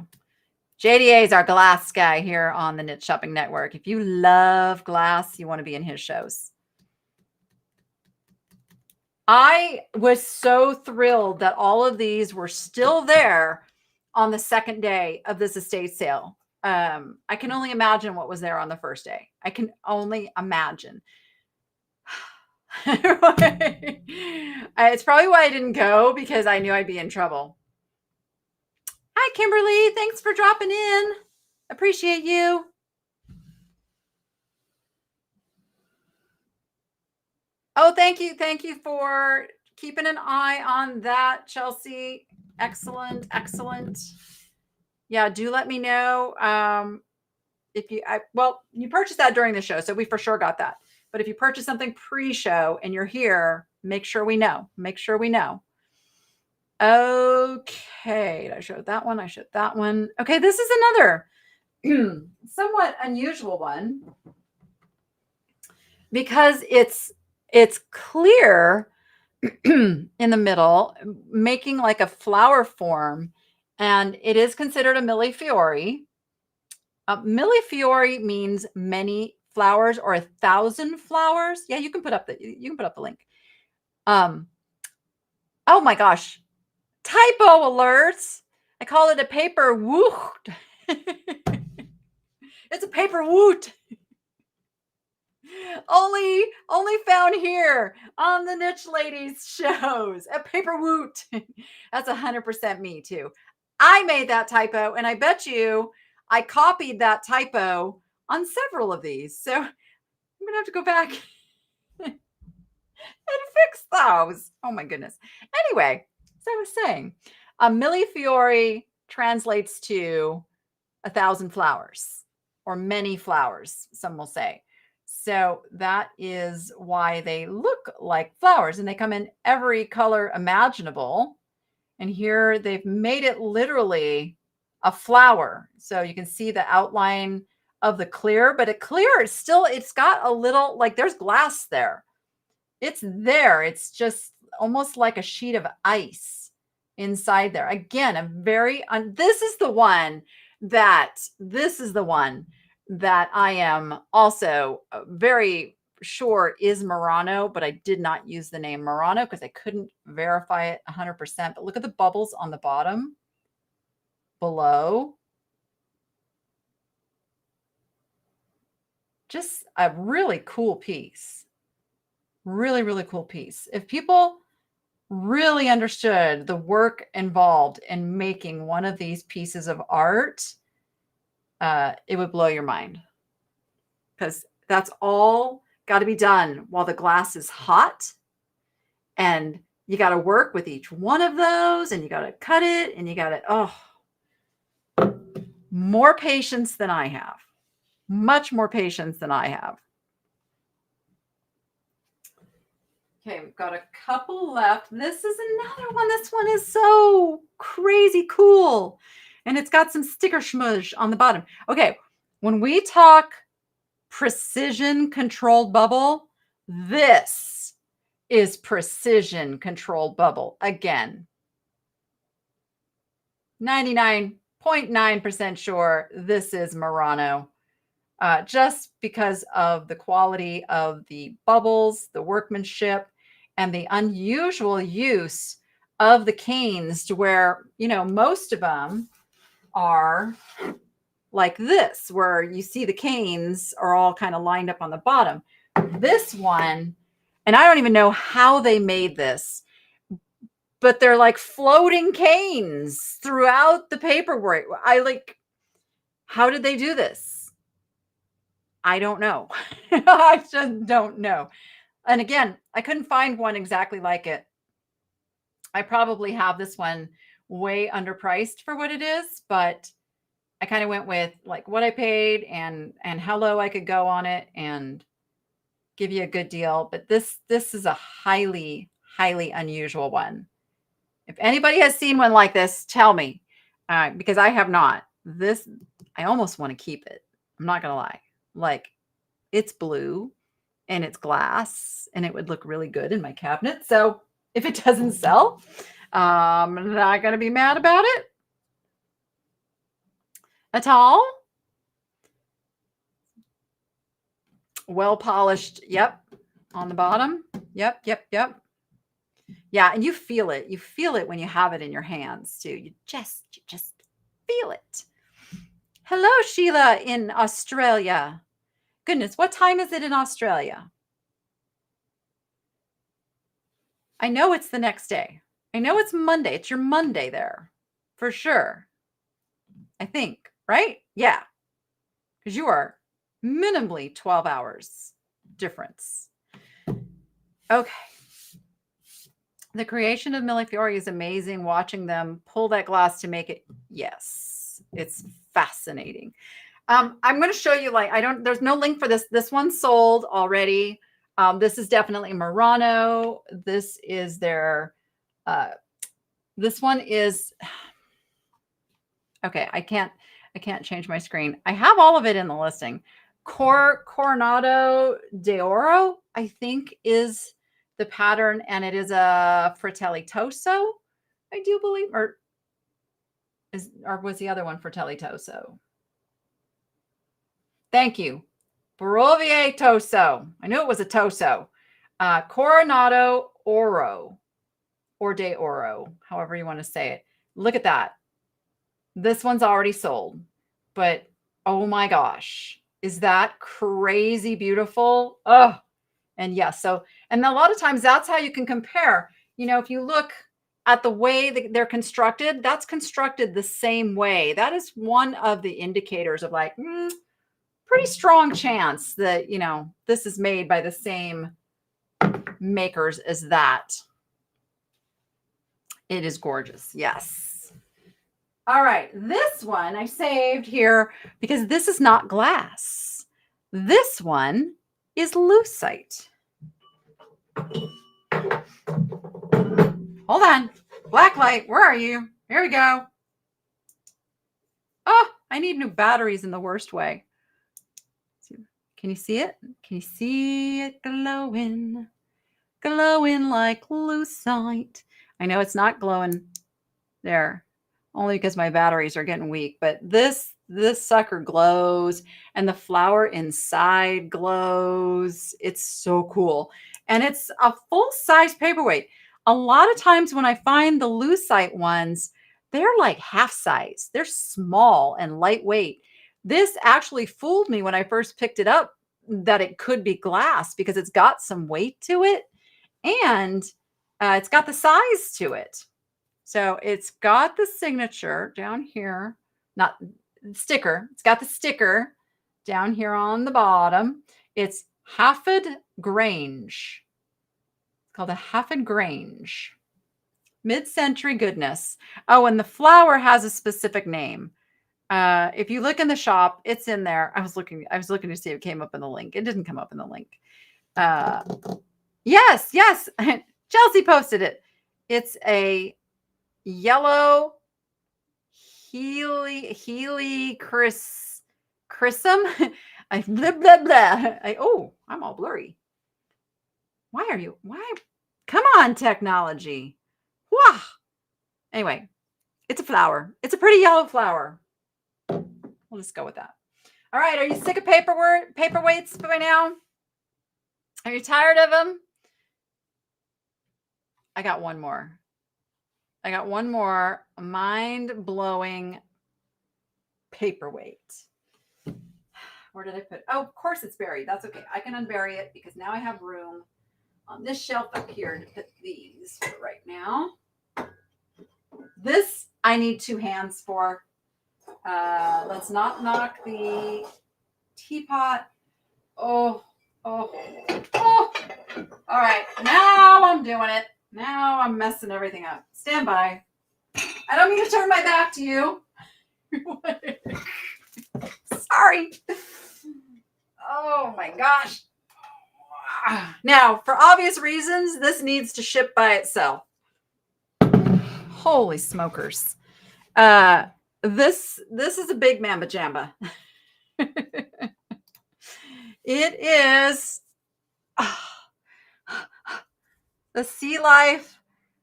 JDA is our glass guy here on the Knit Shopping Network. If you love glass, you want to be in his shows. I was so thrilled that all of these were still there on the second day of this estate sale. I can only imagine what was there on the first day. I can only imagine. It's probably why I didn't go, because I knew I'd be in trouble. Hi, Kimberly. Thanks for dropping in. Appreciate you. Oh, thank you. Thank you for keeping an eye on that, Chelsea. Excellent. Excellent. Yeah, do let me know. If you, you purchased that during the show, so we for sure got that. But if you purchase something pre-show and you're here, make sure we know. Make sure we know. Okay, I showed that one. I showed that one. Okay, this is another somewhat unusual one because it's clear in the middle, making like a flower form, and it is considered a millefiori. Millefiori means many flowers or 1,000 flowers. Yeah, you can put up the link. Oh my gosh, typo alerts. I call it a paper woot. It's a paper woot. Only found here on the Niche Ladies shows. A paper woot. That's 100% me too. I made that typo, and I bet you I copied that typo on several of these. So I'm gonna have to go back and fix those. Oh my goodness. Anyway, so I was saying, a millefiori translates to 1,000 flowers or many flowers, some will say. So that is why they look like flowers, and they come in every color imaginable. And here they've made it literally a flower. So you can see the outline of the clear, but it's got a little, like there's glass there. It's there. It's just almost like a sheet of ice inside there. Again, this is the one that I am also very sure is Murano, but I did not use the name Murano because I couldn't verify it 100%. But look at the bubbles on the bottom below. Just a really cool piece. Really, really cool piece. If people really understood the work involved in making one of these pieces of art, it would blow your mind, because that's all got to be done while the glass is hot, and you got to work with each one of those, and you got to cut it, and you got to, more patience than I have. Much more patience than I have. Okay, we've got a couple left. This is another one. This one is so crazy cool. And it's got some sticker schmudge on the bottom. Okay, when we talk precision controlled bubble, this is precision controlled bubble. Again, 99.9% sure this is Murano. Just because of the quality of the bubbles, the workmanship, and the unusual use of the canes, to where, most of them are like this, where you see the canes are all kind of lined up on the bottom. This one, and I don't even know how they made this, but they're like floating canes throughout the paperwork. How did they do this? I don't know. I just don't know. And again, I couldn't find one exactly like it. I probably have this one way underpriced for what it is, but I kind of went with like what I paid and how low I could go on it and give you a good deal. But this is a highly, highly unusual one. If anybody has seen one like this, tell me. because I have not. This, I almost want to keep it. I'm not going to lie. Like, it's blue and it's glass and it would look really good in my cabinet. So if it doesn't sell, I'm not going to be mad about it at all. Well polished. Yep. On the bottom. Yep. Yeah. And you feel it. You feel it when you have it in your hands too. You just feel it. Hello, Sheila in Australia. Goodness, what time is it in Australia? I know it's the next day. I know it's Monday. It's your Monday there for sure. I think, right? Yeah. Because you are minimally 12 hours difference. Okay. The creation of Millefiori is amazing. Watching them pull that glass to make it. Yes, it's fascinating. I'm going to show you, like, there's no link for this. This one's sold already. This is definitely Murano. This is their, this one is, okay. I can't change my screen. I have all of it in the listing. Coronado d'Oro, I think, is the pattern, and it is a Fratelli Toso, I do believe, or was the other one Fratelli Toso? Thank you. Barovier Toso. I knew it was a Toso. Coronado Oro, or de Oro, however you want to say it. Look at that. This one's already sold, but oh my gosh, is that crazy beautiful? Oh, and yes. So, and a lot of times that's how you can compare. You know, if you look at the way that they're constructed, that's constructed the same way. That is one of the indicators of, like, pretty strong chance that, you know, this is made by the same makers as that. It is gorgeous. Yes. All right. This one I saved here because this is not glass. This one is lucite. Hold on. Blacklight, where are you? Here we go. Oh, I need new batteries in the worst way. Can you see it? Can you see it glowing? Glowing like lucite. I know it's not glowing there, only because my batteries are getting weak, but this sucker glows, and the flower inside glows. It's so cool. And it's a full-size paperweight. A lot of times when I find the lucite ones, they're like half size. They're small and lightweight. This actually fooled me when I first picked it up, that it could be glass, because it's got some weight to it, and it's got the size to it. So it's got the signature down here, not sticker. It's got the sticker down here on the bottom. It's Hafod Grange. It's called a Hafod Grange. Mid-century goodness. Oh, and the flower has a specific name. If you look in the shop, it's in there. I was looking to see if it came up in the link. It didn't come up in the link. Yes. Chelsea posted it. It's a yellow Healy Chrism. I blah blah blah. I'm all blurry. Why? Come on, technology. Wow. Anyway, it's a flower. It's a pretty yellow flower. We'll just go with that. All right. Are you sick of paperweights by now? Are you tired of them? I got one more. Mind-blowing paperweight. Where did I put? Oh, of course it's buried. That's okay. I can unbury it because now I have room on this shelf up here to put these for right now. This I need two hands for. Let's not knock the teapot. Oh. All right. Now I'm doing it. Now I'm messing everything up. Stand by. I don't mean to turn my back to you. Sorry. Oh my gosh. Now, for obvious reasons, this needs to ship by itself. Holy smokers. This is a big mamba jamba. It is the Sea Life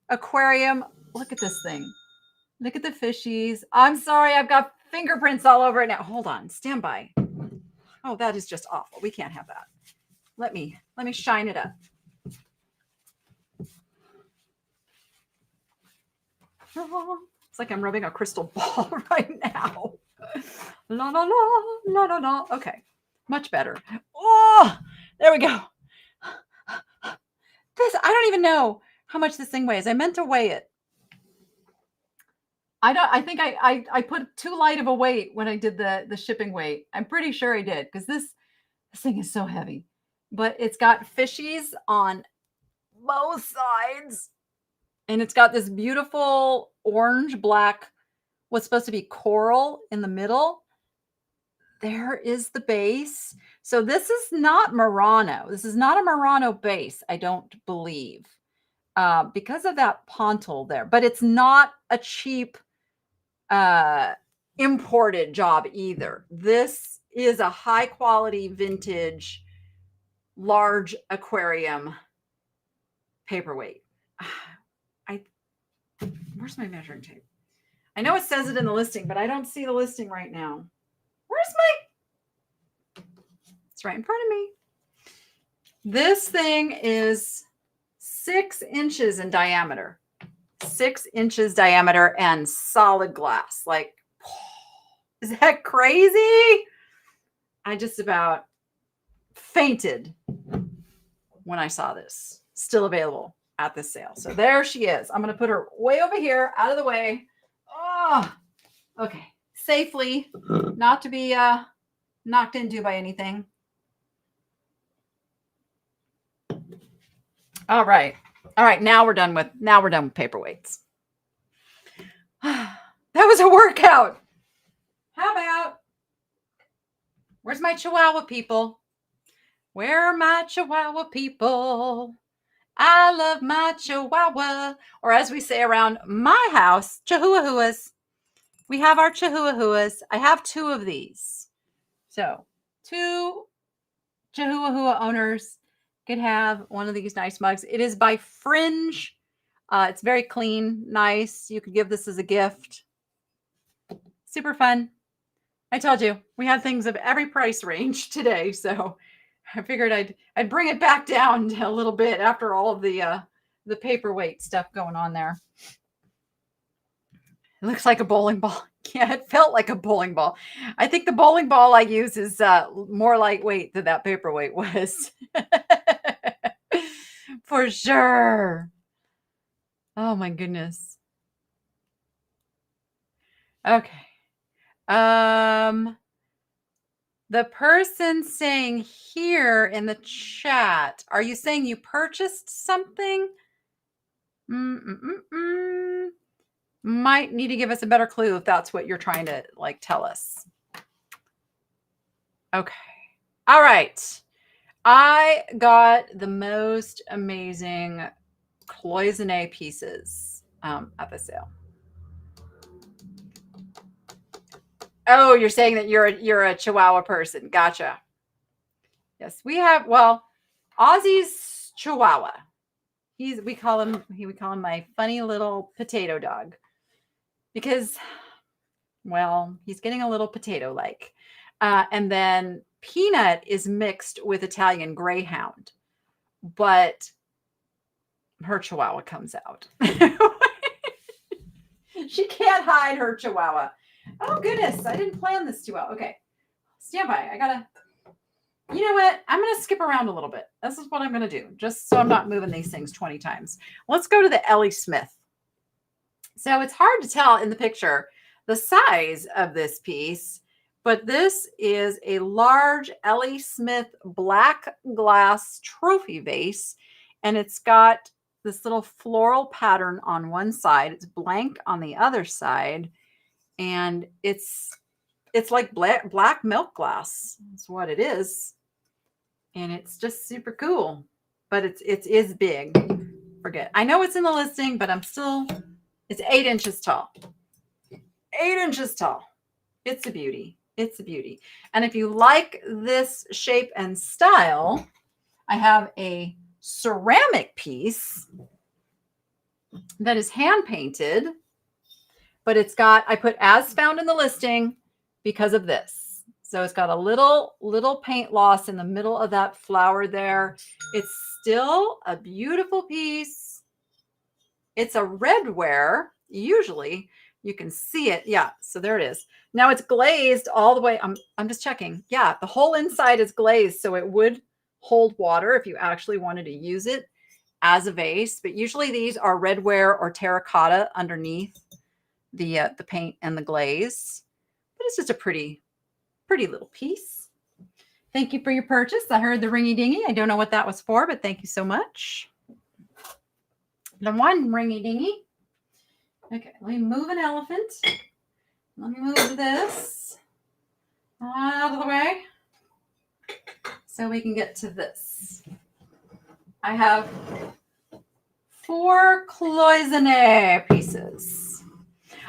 aquarium. Look at this thing. Look at the fishies. I'm sorry, I've got fingerprints all over it now. Hold on, stand by. Oh, that is just awful. We can't have that. Let me shine it up. It's like I'm rubbing a crystal ball right now. La la la la la la. Okay, much better. Oh, there we go. This, I don't even know how much this thing weighs. I meant to weigh it. I think I put too light of a weight when I did the shipping weight. I'm pretty sure I did, because this thing is so heavy. But it's got fishies on both sides. And it's got this beautiful orange black, what's supposed to be coral in the middle. There is the base. So this is not Murano. This is not a Murano base, I don't believe, because of that pontil there. But it's not a cheap imported job either. This is a high quality vintage large aquarium paperweight. Where's my measuring tape? I know it says it in the listing, but I don't see the listing right now. Where's my? It's right in front of me. This thing is 6 inches in diameter. 6 inches diameter and solid glass. Like, is that crazy? I just about fainted when I saw this. Still available at this sale. So there she is. I'm going to put her way over here, out of the way. Oh, okay. Safely, not to be knocked into by anything. All right. All right. Now we're done with paperweights. That was a workout. How about, where's my Chihuahua people? Where are my Chihuahua people? I love my Chihuahua. Or as we say around my house, Chihuahuas. We have our Chihuahuas. I have 2 of these. So 2 Chihuahua owners could have one of these nice mugs. It is by Fringe. It's very clean, nice. You could give this as a gift. Super fun. I told you, we had things of every price range today, so I figured I'd bring it back down a little bit after all of the paperweight stuff going on there. It looks like a bowling ball. Yeah, it felt like a bowling ball. I think the bowling ball I use is more lightweight than that paperweight was. For sure. Oh my goodness. Okay. The person saying here in the chat, are you saying you purchased something? Might need to give us a better clue if that's what you're trying to like tell us. Okay. All right. I got the most amazing cloisonne pieces at the sale. Oh, you're saying that you're a Chihuahua person. Gotcha. Yes, we have. Well, Ozzy's Chihuahua. We call him my funny little potato dog, because, well, he's getting a little potato-like. And then Peanut is mixed with Italian Greyhound, but her Chihuahua comes out. She can't hide her Chihuahua. Oh, goodness. I didn't plan this too well. Okay. Stand by. You know what? I'm going to skip around a little bit. This is what I'm going to do, just so I'm not moving these things 20 times. Let's go to the Ellie Smith. So it's hard to tell in the picture the size of this piece, but this is a large Ellie Smith black glass trophy vase, and it's got this little floral pattern on one side. It's blank on the other side. And it's like black milk glass. That's what it is. And it's just super cool. But it is big. Forget. I know it's in the listing, but it's 8 inches tall. 8 inches tall. It's a beauty. It's a beauty. And if you like this shape and style, I have a ceramic piece that is hand painted, but it's got, I put as found in the listing because of this. So it's got a little paint loss in the middle of that flower there. It's still a beautiful piece. It's a redware. Usually you can see it. Yeah. So there it is. Now it's glazed all the way. I'm just checking. Yeah. The whole inside is glazed. So it would hold water if you actually wanted to use it as a vase, but usually these are redware or terracotta underneath the paint and the glaze. But it's just a pretty little piece. Thank you for your purchase. I heard the ringy dingy. I don't know what that was for, but thank you so much. The one ringy dingy. Okay, let me move an elephant. Let me move this out of the way so we can get to this. I have 4 cloisonne pieces.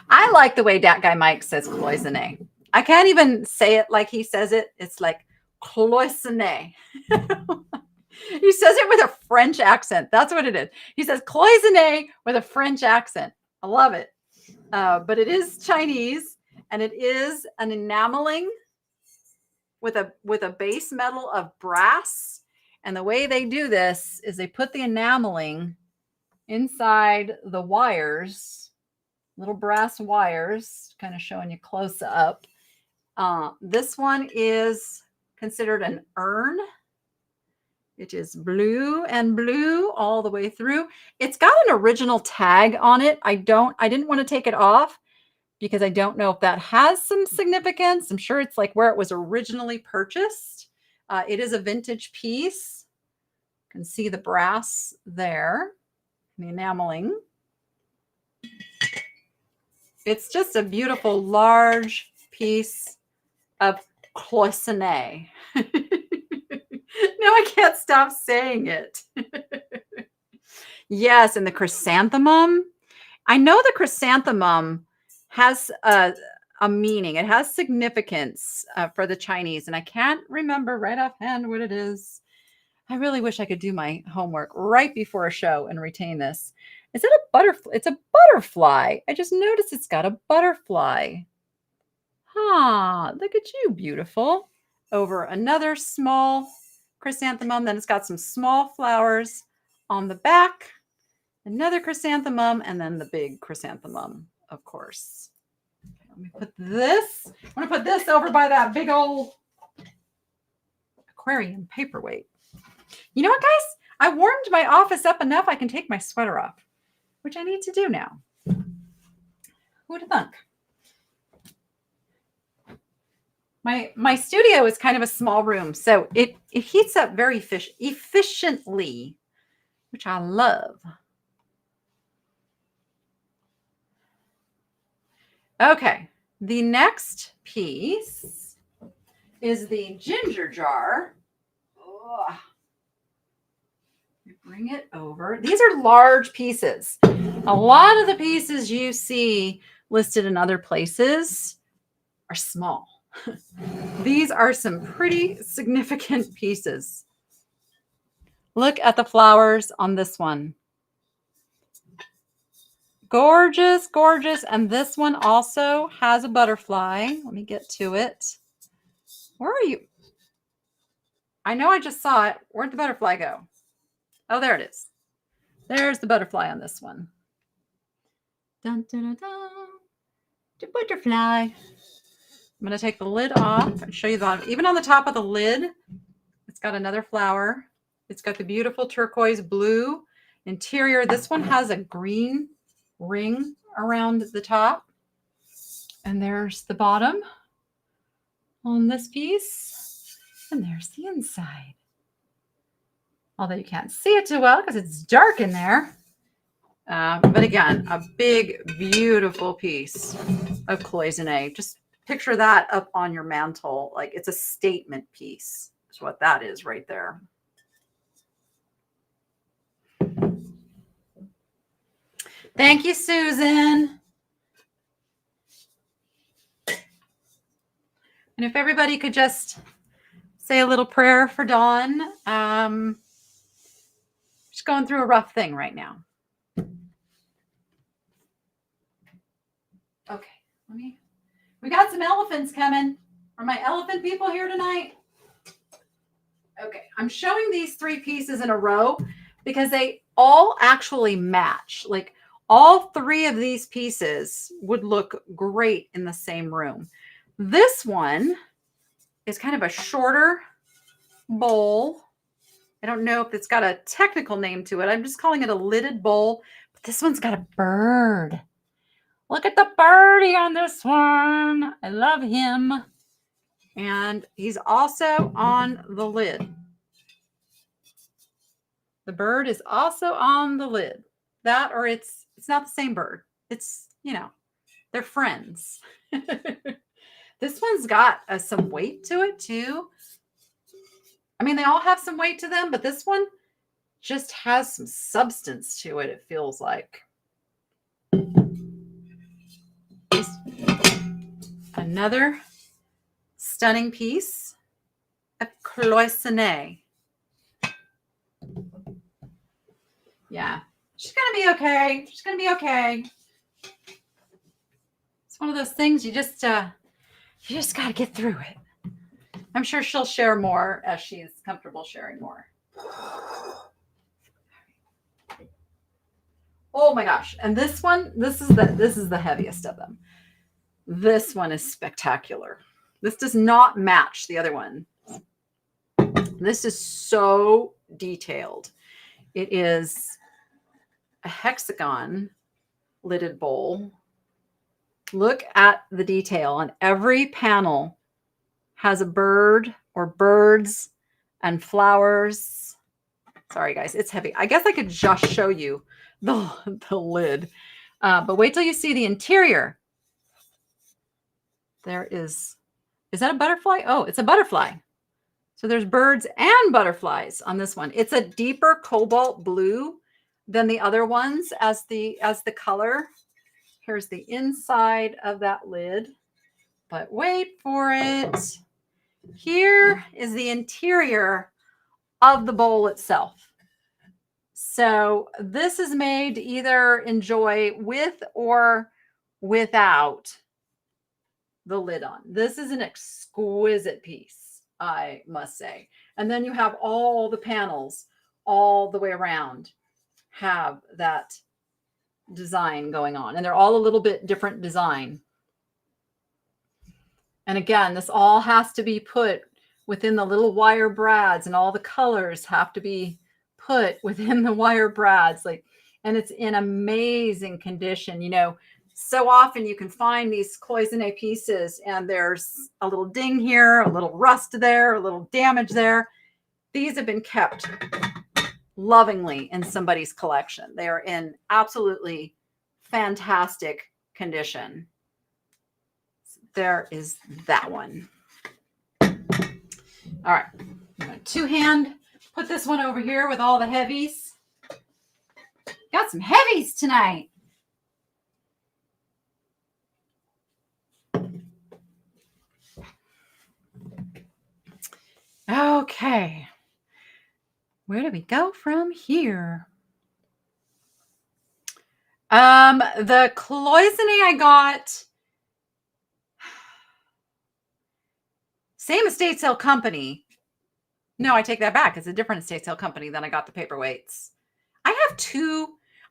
I like the way that guy Mike says cloisonne. I can't even say it like he says it. It's like cloisonne. He says it with a French accent. That's what it is. He says cloisonne with a French accent. I love it. But it is Chinese, and it is an enameling with a base metal of brass. And the way they do this is they put the enameling inside the wires, little brass wires, kind of showing you close up. This one is considered an urn. It is blue and blue all the way through. It's got an original tag on it. I didn't want to take it off because I don't know if that has some significance. I'm sure it's like where it was originally purchased. It is a vintage piece. You can see the brass there, the enameling. It's just a beautiful large piece of cloisonne. No, I can't stop saying it. Yes, and the chrysanthemum. I know the chrysanthemum has a meaning. It has significance for the Chinese, and I can't remember right offhand what it is. I really wish I could do my homework right before a show and retain this. Is it a butterfly? It's a butterfly. I just noticed it's got a butterfly. Look at you, beautiful. Over another small chrysanthemum. Then it's got some small flowers on the back. Another chrysanthemum, and then the big chrysanthemum, of course. Okay, let me put this. I'm going to put this over by that big old aquarium paperweight. You know what, guys? I warmed my office up enough I can take my sweater off, which I need to do now. Who would have thunk? My studio is kind of a small room, so it heats up very efficiently, which I love. Okay, the next piece is the ginger jar. Bring it over. These are large pieces. A lot of the pieces you see listed in other places are small. These are some pretty significant pieces. Look at the flowers on this one. Gorgeous, gorgeous. And this one also has a butterfly. Let me get to it. Where are you? I know I just saw it. Where'd the butterfly go? Oh, there it is. There's the butterfly on this one. Dun, dun, dun, dun. The butterfly. I'm going to take the lid off and show you the bottom. Even on the top of the lid, it's got another flower. It's got the beautiful turquoise blue interior. This one has a green ring around the top. And there's the bottom on this piece. And there's the inside. Although you can't see it too well because it's dark in there. But again, a big, beautiful piece of cloisonne. Just picture that up on your mantle. Like it's a statement piece. Is what that is right there. Thank you, Susan. And if everybody could just say a little prayer for Dawn. She's going through a rough thing right now. Okay, we got some elephants coming. Are my elephant people here tonight? Okay, I'm showing these 3 pieces in a row because they all actually match. Like all 3 of these pieces would look great in the same room. This one is kind of a shorter bowl. I don't know if it's got a technical name to it. I'm just calling it a lidded bowl. But this one's got a bird. Look at the birdie on this one. I love him. And he's also on the lid. The bird is also on the lid. That, or it's not the same bird. It's, they're friends. This one's got some weight to it too. I mean, they all have some weight to them, but this one just has some substance to it, it feels like. Another stunning piece of cloisonné. Yeah, she's going to be okay. She's going to be okay. It's one of those things you just got to get through it. I'm sure she'll share more as she's comfortable sharing more. Oh my gosh. And this one, this is the heaviest of them. This one is spectacular. This does not match the other one. This is so detailed. It is a hexagon lidded bowl. Look at the detail on every panel. Has a bird or birds and flowers. Sorry, guys, it's heavy. I guess I could just show you the lid. But wait till you see the interior. There is that a butterfly? Oh, it's a butterfly. So there's birds and butterflies on this one. It's a deeper cobalt blue than the other ones as the color. Here's the inside of that lid. But wait for it. Here is the interior of the bowl itself. So this is made to either enjoy with or without the lid on. This is an exquisite piece, I must say. And then you have all the panels all the way around have that design going on. And they're all a little bit different design. And again, this all has to be put within the little wire brads, and all the colors have to be put within the wire brads. And it's in amazing condition. So often you can find these cloisonné pieces and there's a little ding here, a little rust there, a little damage there. These have been kept lovingly in somebody's collection. They are in absolutely fantastic condition. There is that one. All right. I'm going to two-hand put this one over here with all the heavies. Got some heavies tonight. Okay. Where do we go from here? The cloisonné I got, same estate sale company. No, I take that back. It's a different estate sale company than I got the paperweights. I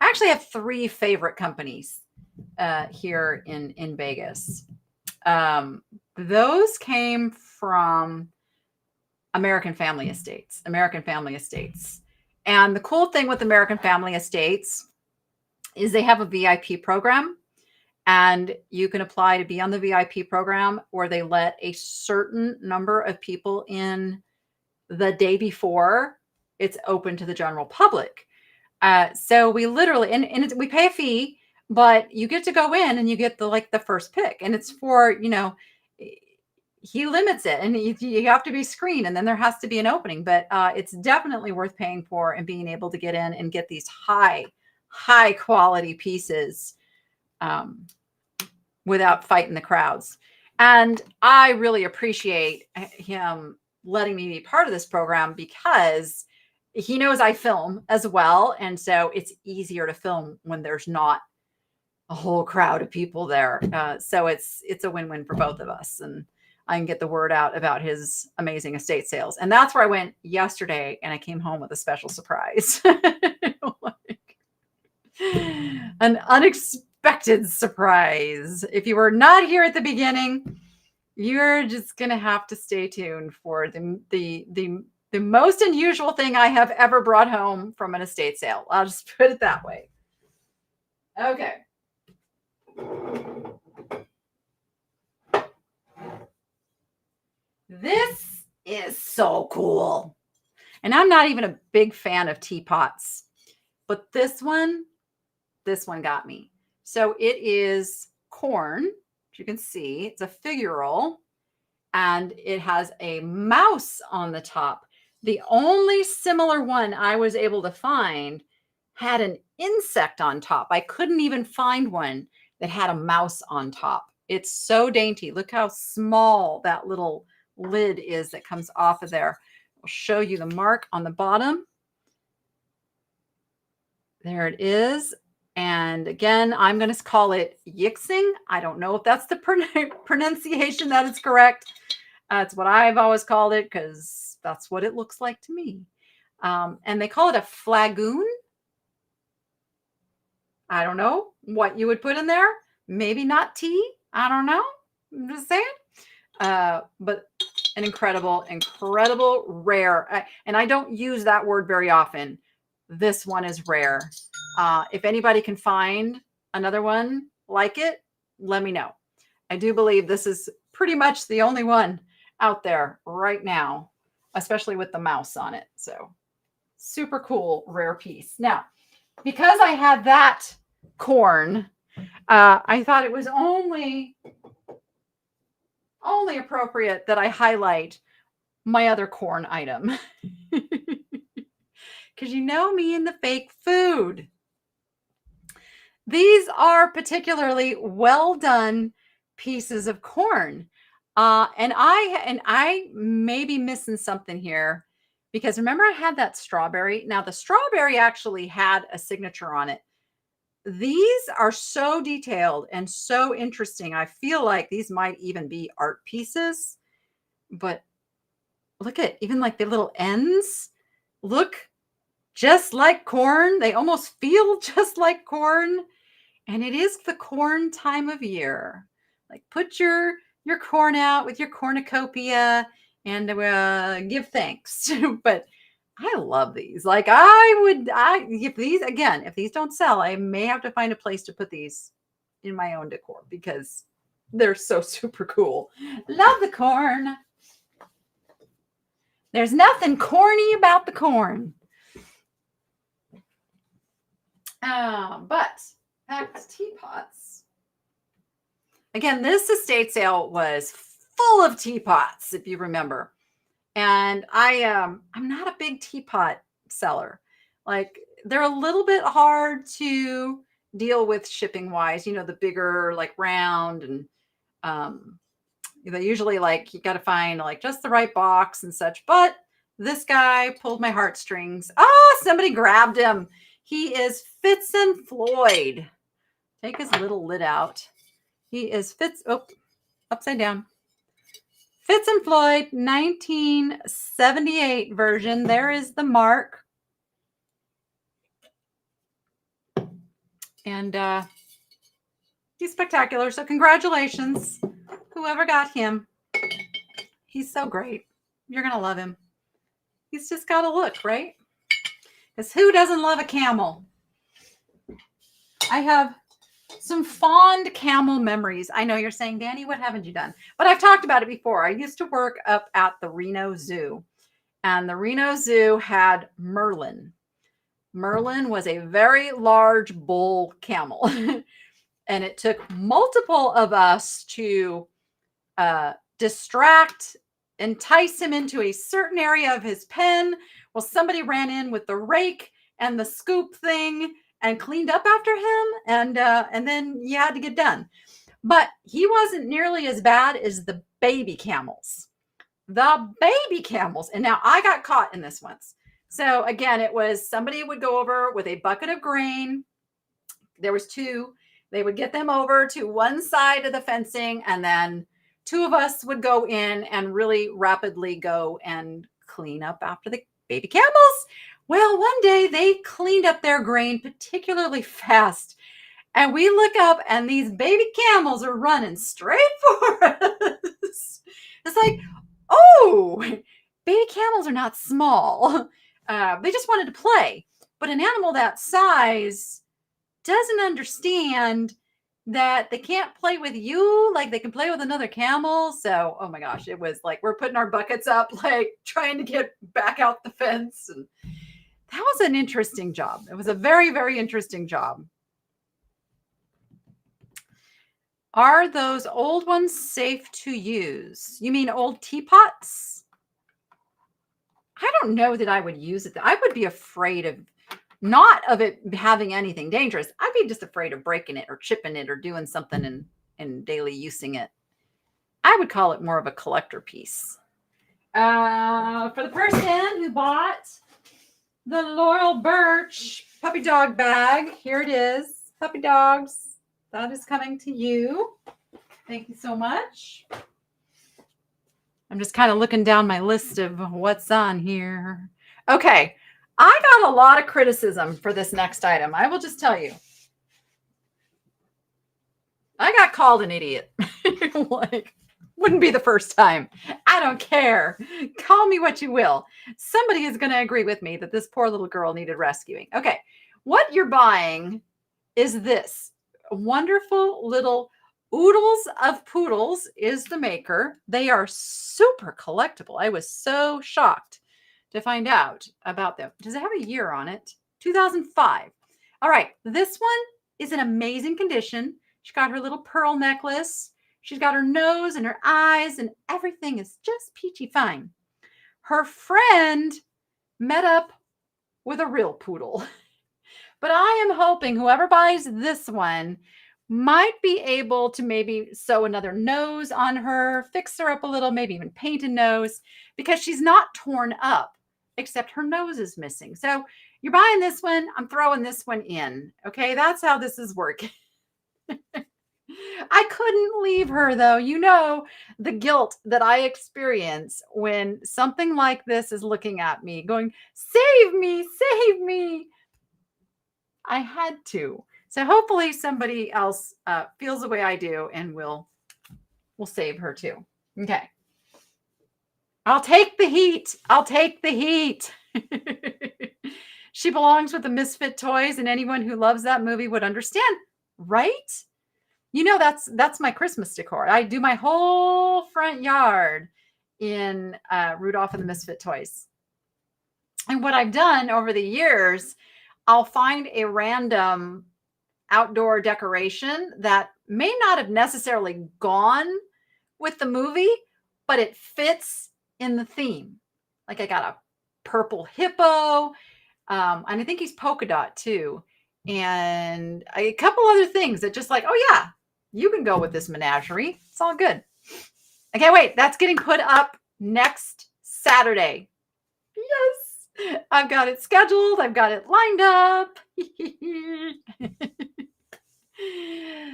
actually have 3 favorite companies here in Vegas. Those came from American Family Estates. And the cool thing with American Family Estates is they have a VIP program, and you can apply to be on the VIP program, or they let a certain number of people in the day before it's open to the general public. So we literally, and we pay a fee, but you get to go in and you get the first pick, and it's for, he limits it, and you have to be screened, and then there has to be an opening, but it's definitely worth paying for and being able to get in and get these high quality pieces without fighting the crowds. And I really appreciate him letting me be part of this program because he knows I film as well. And so it's easier to film when there's not a whole crowd of people there. So it's a win-win for both of us. And I can get the word out about his amazing estate sales. And that's where I went yesterday, and I came home with a special surprise. Like, an unexpected surprise. If you were not here at the beginning, you're just going to have to stay tuned for the most unusual thing I have ever brought home from an estate sale. I'll just put it that way. Okay. This is so cool. And I'm not even a big fan of teapots, but this one got me. So it is corn, as you can see. It's a figural, and it has a mouse on the top. The only similar one I was able to find had an insect on top. I couldn't even find one that had a mouse on top. It's so dainty. Look how small that little lid is that comes off of there. I'll show you the mark on the bottom. There it is. And again, I'm going to call it yixing. I don't know if that's the pronunciation that is correct. That's what I've always called it because that's what it looks like to me. And they call it a flagoon. I don't know what you would put in there. Maybe not tea. I don't know. I'm just saying. But an incredible, rare. And I don't use that word very often. This one is rare. If anybody can find another one like it, let me know. I do believe this is pretty much the only one out there right now, especially with the mouse on it. So super cool, rare piece. Now, because I had that corn, I thought it was only appropriate that I highlight my other corn item. Because you know me and the fake food. These are particularly well done pieces of corn. And I may be missing something here because remember I had that strawberry. Now the strawberry actually had a signature on it. These are so detailed and so interesting. I feel like these might even be art pieces, but look at even like the little ends look just like corn. They almost feel just like corn. And it is the corn time of year. Like put your corn out with your cornucopia and give thanks. But I love these. Like if these don't sell, I may have to find a place to put these in my own decor because they're so super cool. Love the corn. There's nothing corny about the corn. But back to teapots. Again, this estate sale was full of teapots, if you remember. And I'm not a big teapot seller. Like they're a little bit hard to deal with shipping wise, the bigger like round and they usually like you got to find like just the right box and such. But this guy pulled my heartstrings. Oh, somebody grabbed him. He is Fitz and Floyd. Take his little lid out. He is upside down. Fitz and Floyd, 1978 version. There is the mark. And he's spectacular. So congratulations, whoever got him. He's so great. You're going to love him. He's just got a look, right? Because who doesn't love a camel? I have some fond camel memories. I know you're saying, Danny, what haven't you done? But I've talked about it before. I used to work up at the Reno Zoo, and the Reno Zoo had Merlin. Merlin was a very large bull camel, and it took multiple of us to distract, entice him into a certain area of his pen. Well, somebody ran in with the rake and the scoop thing and cleaned up after him, and then you had to get done. But he wasn't nearly as bad as the baby camels. The baby camels. And now I got caught in this once. So again, it was somebody would go over with a bucket of grain. There was two. They would get them over to one side of the fencing, and then two of us would go in and really rapidly go and clean up after the baby camels. Well, one day they cleaned up their grain particularly fast. And we look up and these baby camels are running straight for us. It's like, oh, baby camels are not small. They just wanted to play. But an animal that size doesn't understand that they can't play with you like they can play with another camel. So, oh my gosh, it was like we're putting our buckets up, like trying to get back out the fence. And that was an interesting job. It was a very, very interesting job. Are those old ones safe to use? You mean old teapots? I don't know that I would use it. I would be afraid of not of it having anything dangerous. I'd be just afraid of breaking it or chipping it or doing something in daily using it. I would call it more of a collector piece. For the person who bought the Laurel Birch puppy dog bag, here it is. Puppy dogs. That is coming to you. Thank you so much. I'm just kind of looking down my list of what's on here. Okay. I got a lot of criticism for this next item. I will just tell you. I got called an idiot. Like, wouldn't be the first time. I don't care. Call me what you will. Somebody is going to agree with me that this poor little girl needed rescuing. Okay. What you're buying is this. Wonderful little Oodles of Poodles is the maker. They are super collectible. I was so shocked to find out about them. Does it have a year on it? 2005. All right. This one is in amazing condition. She got her little pearl necklace. She's got her nose and her eyes, and everything is just peachy fine. Her friend met up with a real poodle. But I am hoping whoever buys this one might be able to maybe sew another nose on her, fix her up a little, maybe even paint a nose, because she's not torn up, except her nose is missing. So you're buying this one, I'm throwing this one in. Okay, that's how this is working. I couldn't leave her though. You know, the guilt that I experience when something like this is looking at me going, save me, save me. I had to. So hopefully somebody else feels the way I do and will save her too. Okay. I'll take the heat. I'll take the heat. She belongs with the Misfit Toys, and anyone who loves that movie would understand, right? You know, that's my Christmas decor. I do my whole front yard in Rudolph and the Misfit Toys. And what I've done over the years, I'll find a random outdoor decoration that may not have necessarily gone with the movie, but it fits in the theme. Like I got a purple hippo, and I think he's polka dot too, and a couple other things that just like, oh yeah, you can go with this menagerie. It's all good. I can't wait. That's getting put up next Saturday. Yes. I've got it scheduled. I've got it lined up.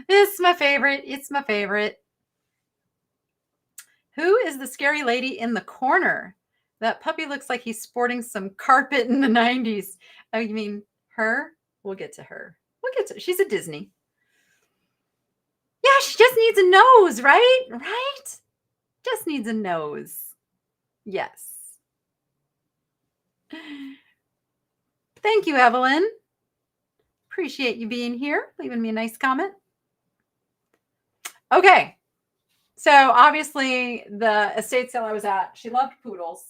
This is my favorite. It's my favorite. Who is the scary lady in the corner? That puppy looks like he's sporting some carpet in the 90s. Oh, you mean her? We'll get to her. She's a Disney. Yeah, she just needs a nose, right? Right? Just needs a nose. Yes. Thank you, Evelyn. Appreciate you being here, leaving me a nice comment. Okay. So obviously the estate sale I was at, she loved poodles.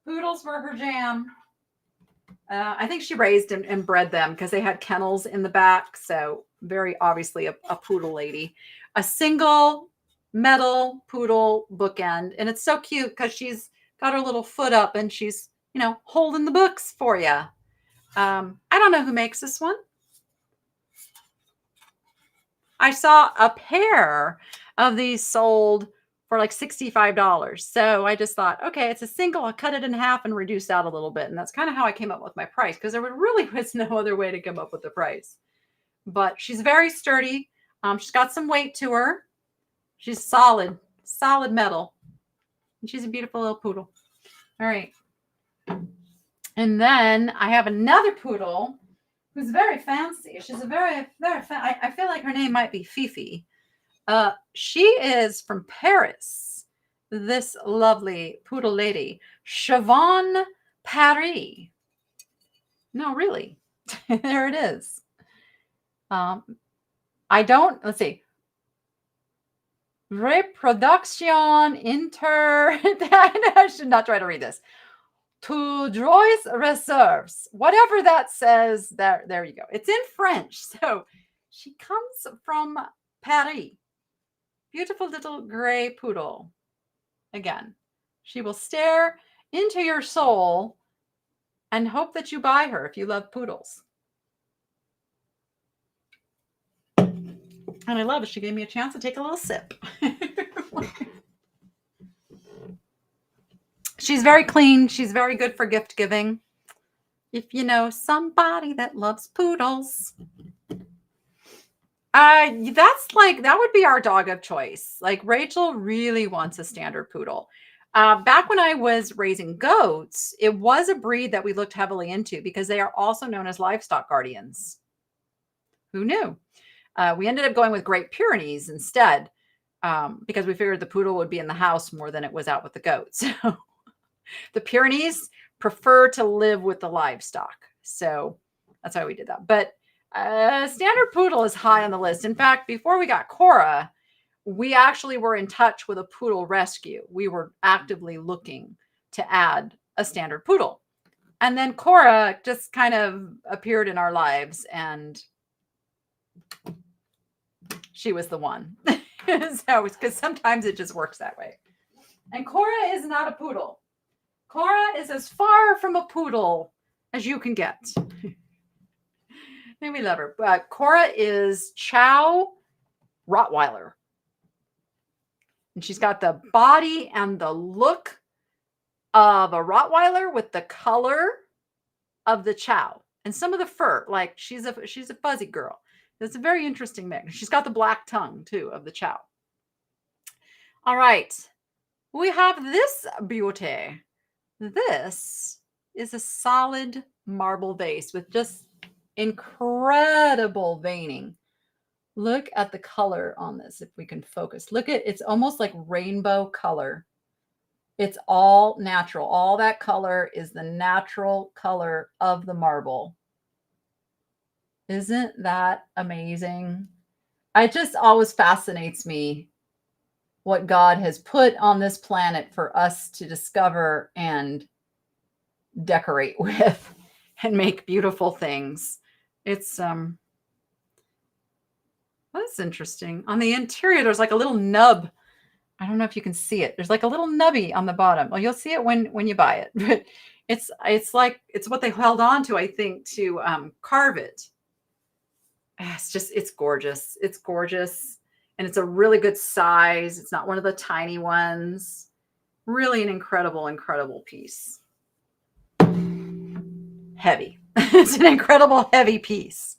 Poodles were her jam. I think she raised and bred them because they had kennels in the back. So very obviously a poodle lady. A single metal poodle bookend. And it's so cute because she's got her little foot up and she's, you know, holding the books for you. I don't know who makes this one. I saw a pair of these sold for like $65. So I just thought, okay, it's a single. I'll cut it in half and reduce out a little bit. And that's kind of how I came up with my price, because there really was no other way to come up with the price. But she's very sturdy. She's got some weight to her. She's solid metal. And she's a beautiful little poodle. All right. And then I have another poodle who's very fancy. She's a very I feel like her name might be Fifi. She is from Paris. This lovely poodle lady, Siobhan Paris. No, really. There it is. Let's see. Reproduction inter. I should not try to read this. To droits reserves. Whatever that says, there you go. It's in French. So she comes from Paris. Beautiful little gray poodle. Again, she will stare into your soul and hope that you buy her if you love poodles. And I love it. She gave me a chance to take a little sip. She's very clean. She's very good for gift giving. If you know somebody that loves poodles. That would be our dog of choice. Like Rachel really wants a standard poodle. Back when I was raising goats, it was a breed that we looked heavily into because they are also known as livestock guardians. Who knew? We ended up going with Great Pyrenees instead because we figured the poodle would be in the house more than it was out with the goats. So the Pyrenees prefer to live with the livestock. So that's why we did that. But standard poodle is high on the list. In fact, before we got Cora, we actually were in touch with a poodle rescue. We were actively looking to add a standard poodle. And then Cora just kind of appeared in our lives, and she was the one. So, because sometimes it just works that way. And Cora is not a poodle. Cora is as far from a poodle as you can get. And we love her. But Cora is Chow Rottweiler. And she's got the body and the look of a Rottweiler with the color of the Chow and some of the fur. Like she's a fuzzy girl. It's a very interesting mix. She's got the black tongue too of the Chow. All right. We have this beauty. This is a solid marble vase with just incredible veining. Look at the color on this, if we can focus. Look at, it's almost like rainbow color. It's all natural. All that color is the natural color of the marble. Isn't that amazing? It just always fascinates me what God has put on this planet for us to discover and decorate with and make beautiful things. It's that's interesting. On the interior, there's like a little nub. I don't know if you can see it. There's like a little nubby on the bottom. Well, you'll see it when you buy it. But it's what they held on to, I think, to carve it. It's gorgeous. It's gorgeous. And it's a really good size. It's not one of the tiny ones. Really an incredible, incredible piece. Heavy. It's an incredible heavy piece.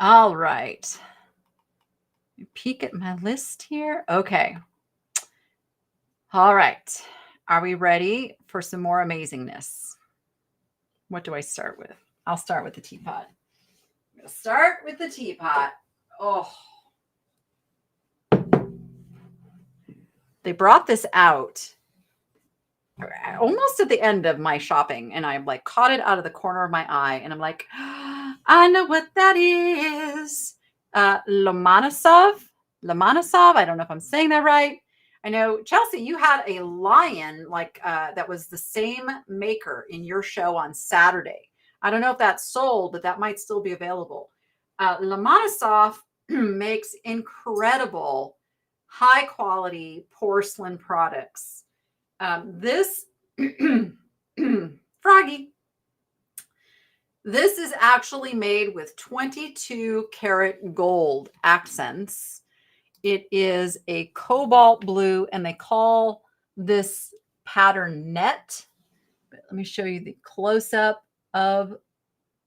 All right. Peek at my list here. Okay. All right. Are we ready for some more amazingness? What do I start with? I'll start with the teapot. I'm going to start with the teapot. Oh. They brought this out almost at the end of my shopping, and I like caught it out of the corner of my eye, and I'm like, I know what that is. Lomonosov. I don't know if I'm saying that right. I know, Chelsea, you had a lion like that was the same maker in your show on Saturday. I don't know if that's sold, but that might still be available. Lomonosov makes incredible high quality porcelain products. This Froggy. This is actually made with 22 karat gold accents. It is a cobalt blue, and they call this pattern net. But let me show you the close-up of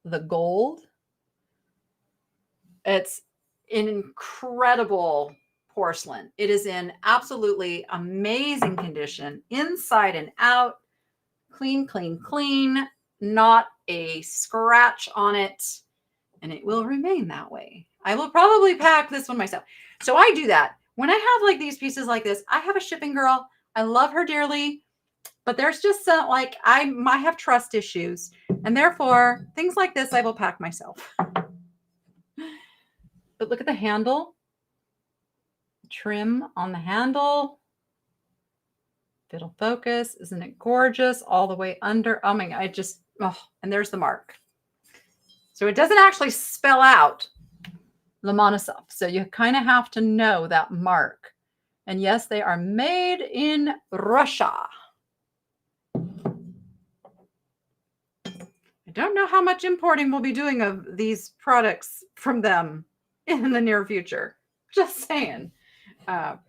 the gold. It's an incredible porcelain. It is in absolutely amazing condition, inside and out, clean, clean, clean, not a scratch on it, and it will remain that way. I will probably pack this one myself. So I do that. When I have like these pieces like this, I have a shipping girl. I love her dearly, but there's just some, like, I might have trust issues, and therefore things like this I will pack myself. But look at the handle. Trim on the handle. If it'll focus. Isn't it gorgeous? All the way under. Oh my God, and there's the mark. So it doesn't actually spell out Lomonosov. So you kind of have to know that mark. And yes, they are made in Russia. I don't know how much importing we'll be doing of these products from them in the near future. Just saying. But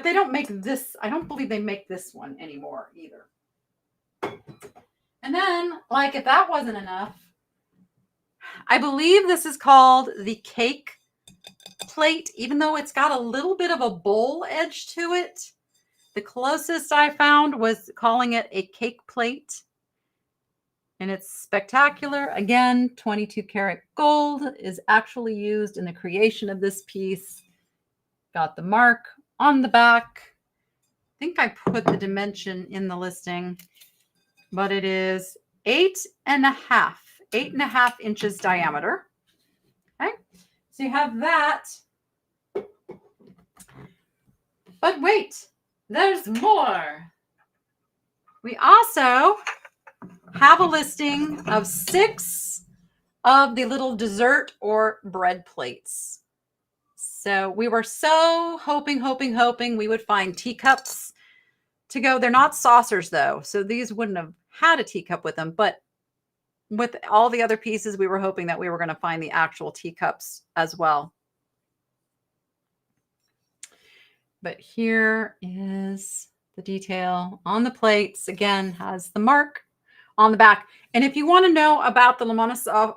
they don't make this. I don't believe they make this one anymore either. And then, like, if that wasn't enough, I believe this is called the cake plate, even though it's got a little bit of a bowl edge to it. The closest I found was calling it a cake plate. And it's spectacular. Again, 22 karat gold is actually used in the creation of this piece. Got the mark on the back. I think I put the dimension in the listing, but it is 8.5 inches diameter. Okay, so you have that. But wait, there's more. We also have a listing of 6 of the little dessert or bread plates. So we were so hoping we would find teacups to go. They're not saucers though, so these wouldn't have had a teacup with them. But with all the other pieces, we were hoping that we were going to find the actual teacups as well. But here is the detail on the plates. Again, has the mark on the back. And if you want to know about the Lomonosov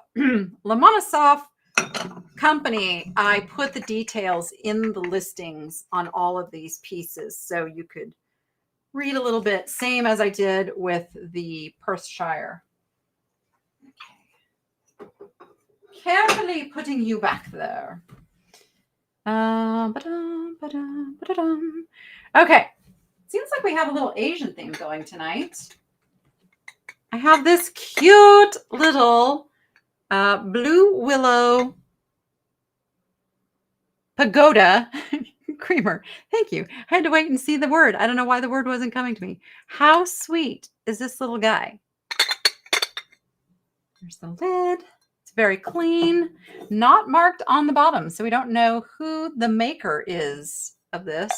company, I put the details in the listings on all of these pieces, so you could read a little bit, same as I did with the Perthshire. Okay. Carefully putting you back there. Okay, seems like we have a little Asian theme going tonight. I have this cute little blue willow pagoda creamer. Thank you. I had to wait and see the word. I don't know why the word wasn't coming to me. How sweet is this little guy? There's the lid. It's very clean, not marked on the bottom, so we don't know who the maker is of this.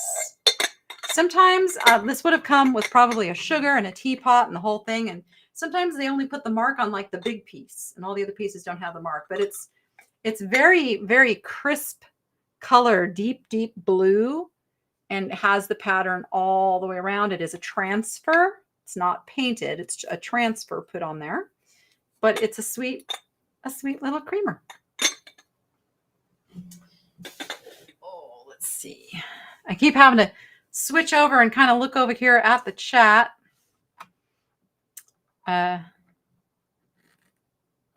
Sometimes this would have come with probably a sugar and a teapot and the whole thing, and sometimes they only put the mark on like the big piece, and all the other pieces don't have the mark. But it's very, very crisp color, deep blue, and has the pattern all the way around. It is a transfer. It's not painted. It's a transfer put on there, but it's a sweet little creamer. Oh, let's see. I keep having to switch over and kind of look over here at the chat.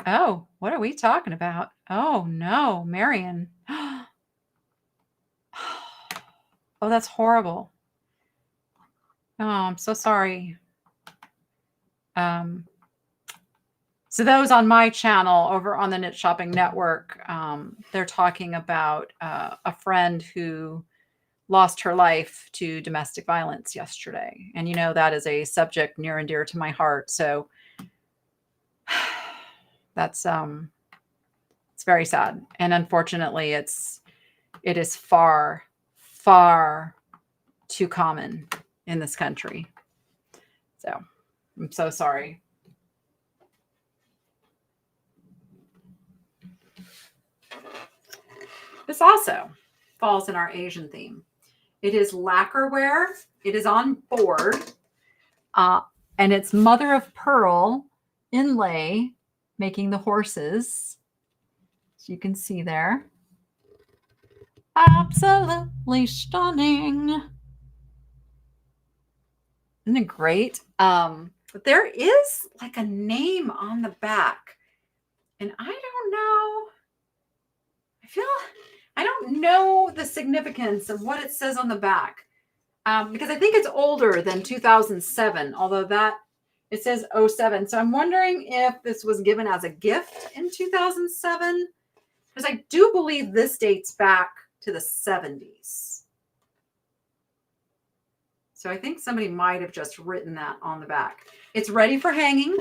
Oh, what are we talking about? Oh no, Marion. Oh, that's horrible. Oh, I'm so sorry. So those on my channel over on the Knit Shopping Network, they're talking about a friend who lost her life to domestic violence yesterday. And you know, that is a subject near and dear to my heart. So that's it's very sad. And unfortunately, it is far too common in this country. So I'm so sorry. This also falls in our Asian theme. It is lacquerware. It is on board. And it's mother of pearl inlay making the horses. So you can see there. Absolutely stunning. Isn't it great? But there is like a name on the back. And I don't know. I don't know the significance of what it says on the back. Because I think it's older than 2007, although that it says 07. So I'm wondering if this was given as a gift in 2007, because I do believe this dates back to the 70s. So I think somebody might have just written that on the back. It's ready for hanging.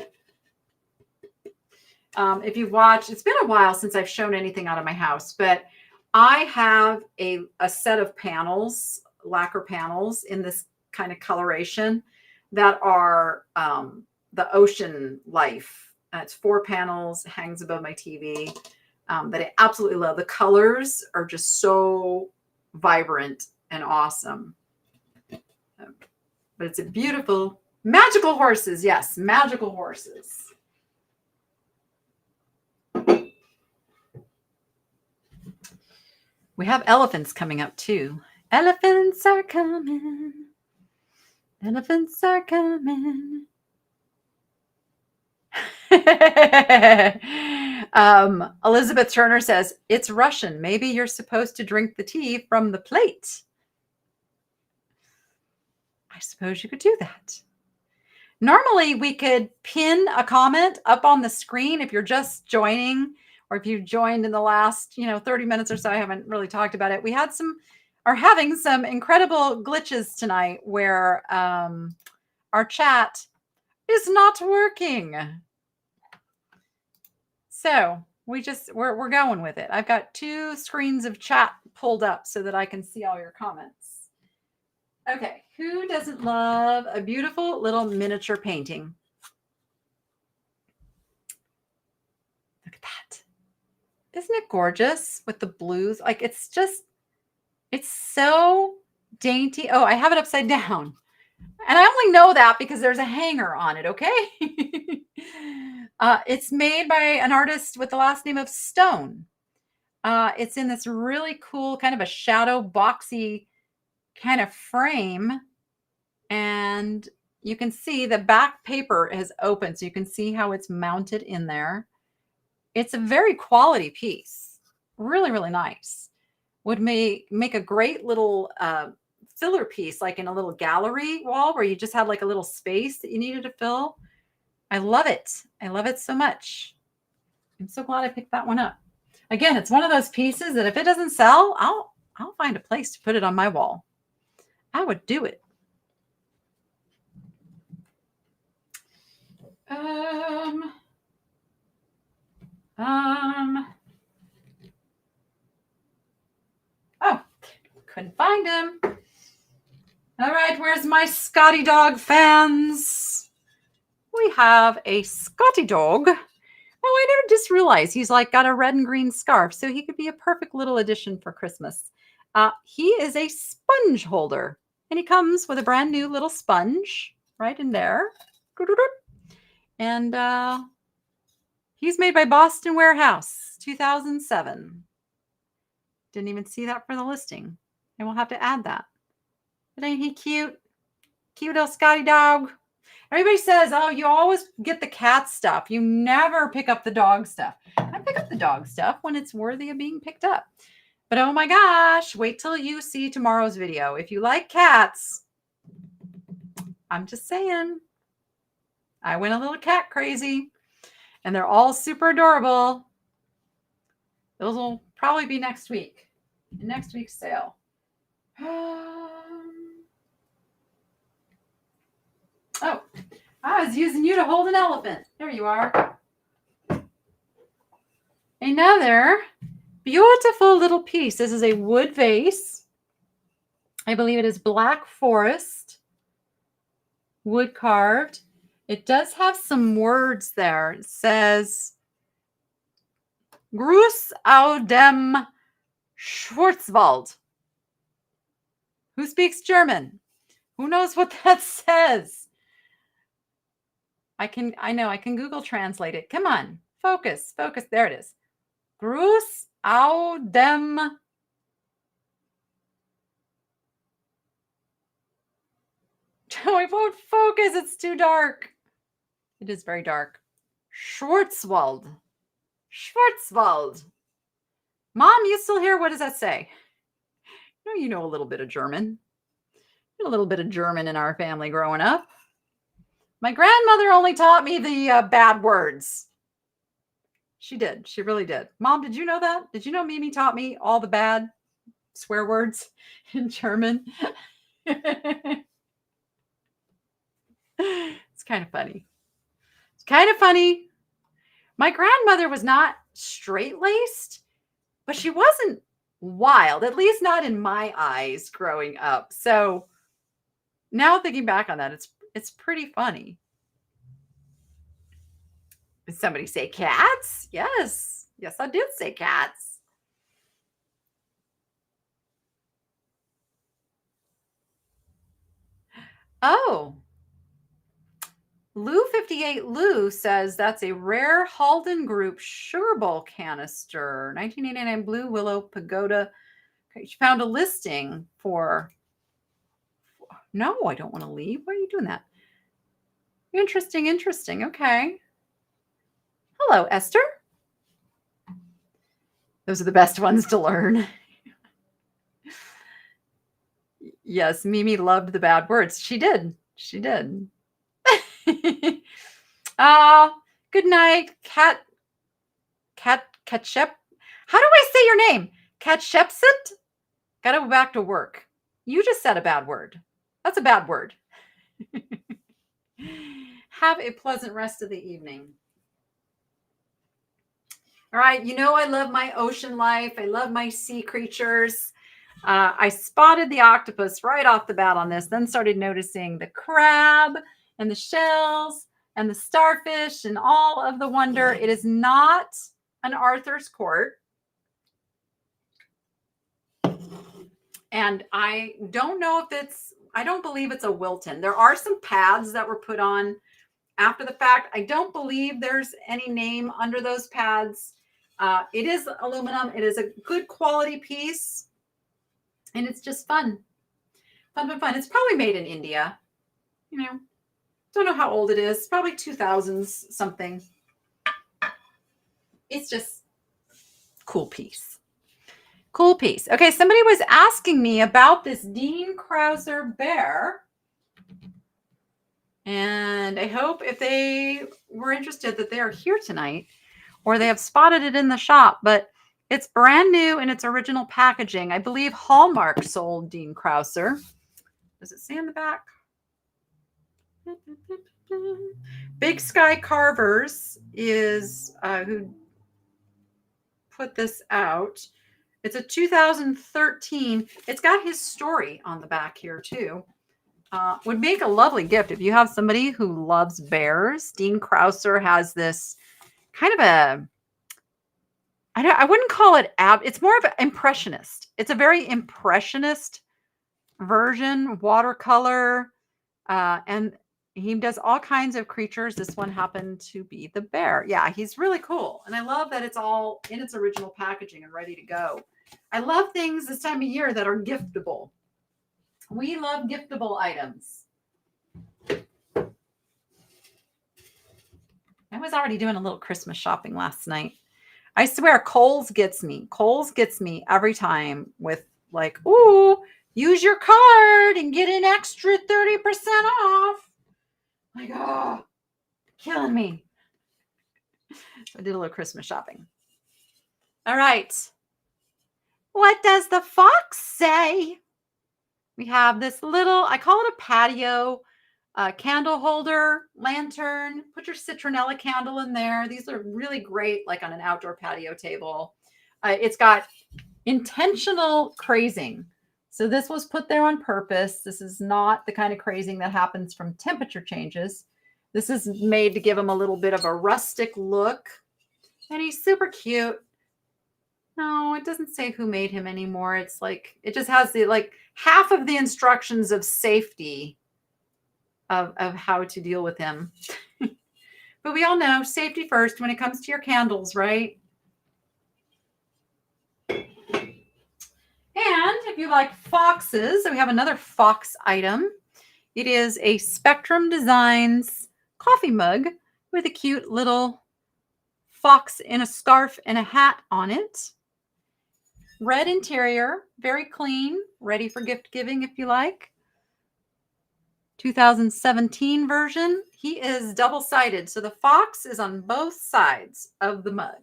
If you've watched, it's been a while since I've shown anything out of my house, but I have a set of panels, lacquer panels in this kind of coloration that are the ocean life. It's 4 panels, hangs above my TV that I absolutely love. The colors are just so vibrant and awesome. But it's a beautiful, magical horses. Yes, magical horses. We have elephants coming up too. Elephants are coming. Elephants are coming. Elizabeth Turner says, it's Russian. Maybe you're supposed to drink the tea from the plate. I suppose you could do that. Normally, we could pin a comment up on the screen if you're just joining, or if you joined in the last, 30 minutes or so. I haven't really talked about it. We are having some incredible glitches tonight where our chat is not working. So we're going with it. I've got 2 screens of chat pulled up so that I can see all your comments. Okay, who doesn't love a beautiful little miniature painting? Look at that. Isn't it gorgeous with the blues? Like it's so dainty. Oh, I have it upside down. And I only know that because there's a hanger on it, okay? It's made by an artist with the last name of Stone. It's in this really cool kind of a shadow boxy kind of frame. And you can see the back paper is open, so you can see how it's mounted in there. It's a very quality piece. Really, really nice. Would make a great little filler piece, like in a little gallery wall where you just had like a little space that you needed to fill. I love it. I love it so much. I'm so glad I picked that one up. Again, it's one of those pieces that if it doesn't sell, I'll find a place to put it on my wall. I would do it. Oh, couldn't find him. All right, where's my Scotty dog fans? We have a Scotty dog. Oh, I never just realized he's like got a red and green scarf, so he could be a perfect little addition for Christmas. He is a sponge holder, and he comes with a brand new little sponge right in there. And he's made by Boston Warehouse, 2007. Didn't even see that for the listing. And we'll have to add that. But ain't he cute? Cute little Scotty dog. Everybody says, oh, you always get the cat stuff. You never pick up the dog stuff. I pick up the dog stuff when it's worthy of being picked up. But oh my gosh, wait till you see tomorrow's video. If you like cats, I'm just saying, I went a little cat crazy. And they're all super adorable. Those will probably be next week. Next week's sale. Oh, I was using you to hold an elephant. There you are. Another beautiful little piece. This is a wood vase. I believe it is black forest, wood carved. It does have some words there. It says, Gruß aus dem Schwarzwald. Who speaks German? Who knows what that says? I know, I can Google translate it. Come on, focus, focus. There it is. Gruß au dem. I won't focus. It's too dark. It is very dark. Schwarzwald. Schwarzwald. Mom, you still here? What does that say? No, you know a little bit of German. A little bit of German in our family growing up. My grandmother only taught me the bad words. She did. She really did. Mom, did you know that? Did you know Mimi taught me all the bad swear words in German? It's kind of funny. It's kind of funny. My grandmother was not straight-laced, but she wasn't wild, at least not in my eyes growing up. So now thinking back on that, it's pretty funny. Did somebody say cats? Yes. Yes, I did say cats. Oh. Lou58 Lou says that's a rare Halden Group Sugar Bowl canister. 1989 Blue Willow Pagoda. Okay, she found a listing for... No, I don't want to leave. Why are you doing that? Interesting, interesting. Okay. Hello, Esther. Those are the best ones to learn. Yes, Mimi loved the bad words. She did. She did. Good night, Ketchup. How do I say your name? Ketchupsit? Gotta go back to work. You just said a bad word. That's a bad word. Have a pleasant rest of the evening. All right, you know I love my ocean life. I love my sea creatures. I spotted the octopus right off the bat on this, then started noticing the crab and the shells and the starfish and all of the wonder. It is not an Arthur's Court. And I don't know if I don't believe it's a Wilton. There are some pads that were put on after the fact. I don't believe there's any name under those pads. It is aluminum. It is a good quality piece. And it's just fun. Fun, fun, fun. It's probably made in India. You know, don't know how old it is. Probably 2000s something. It's just cool piece. Cool piece. Okay, somebody was asking me about this Dean Krauser bear. And I hope if they were interested that they are here tonight or they have spotted it in the shop. But it's brand new in its original packaging. I believe Hallmark sold Dean Krauser. Does it say in the back? Big Sky Carvers is who put this out. It's a 2013. It's got his story on the back here too. Would make a lovely gift if you have somebody who loves bears. Dean Krauser has this kind of a, I wouldn't call it it's more of an impressionist. It's a very impressionist version, watercolor, and he does all kinds of creatures. This one happened to be the bear. Yeah, he's really cool. And I love that it's all in its original packaging and ready to go. I love things this time of year that are giftable. We love giftable items. I was already doing a little Christmas shopping last night. I swear Kohl's gets me. Kohl's gets me every time with like, ooh, use your card and get an extra 30% off. Like, oh, killing me. So I did a little Christmas shopping. All right. What does the fox say? We have this little, I call it a patio candle holder, lantern. Put your citronella candle in there. These are really great, like on an outdoor patio table. It's got intentional crazing. So this was put there on purpose. This is not the kind of crazing that happens from temperature changes. This is made to give him a little bit of a rustic look. And he's super cute. No, it doesn't say who made him anymore. It's like, it just has the, like, half of the instructions of safety of how to deal with him. But we all know safety first when it comes to your candles, right? And if you like foxes, we have another fox item. It is a Spectrum Designs coffee mug with a cute little fox in a scarf and a hat on it. Red interior, very clean, ready for gift giving if you like. 2017 version. He is double-sided, so the fox is on both sides of the mug.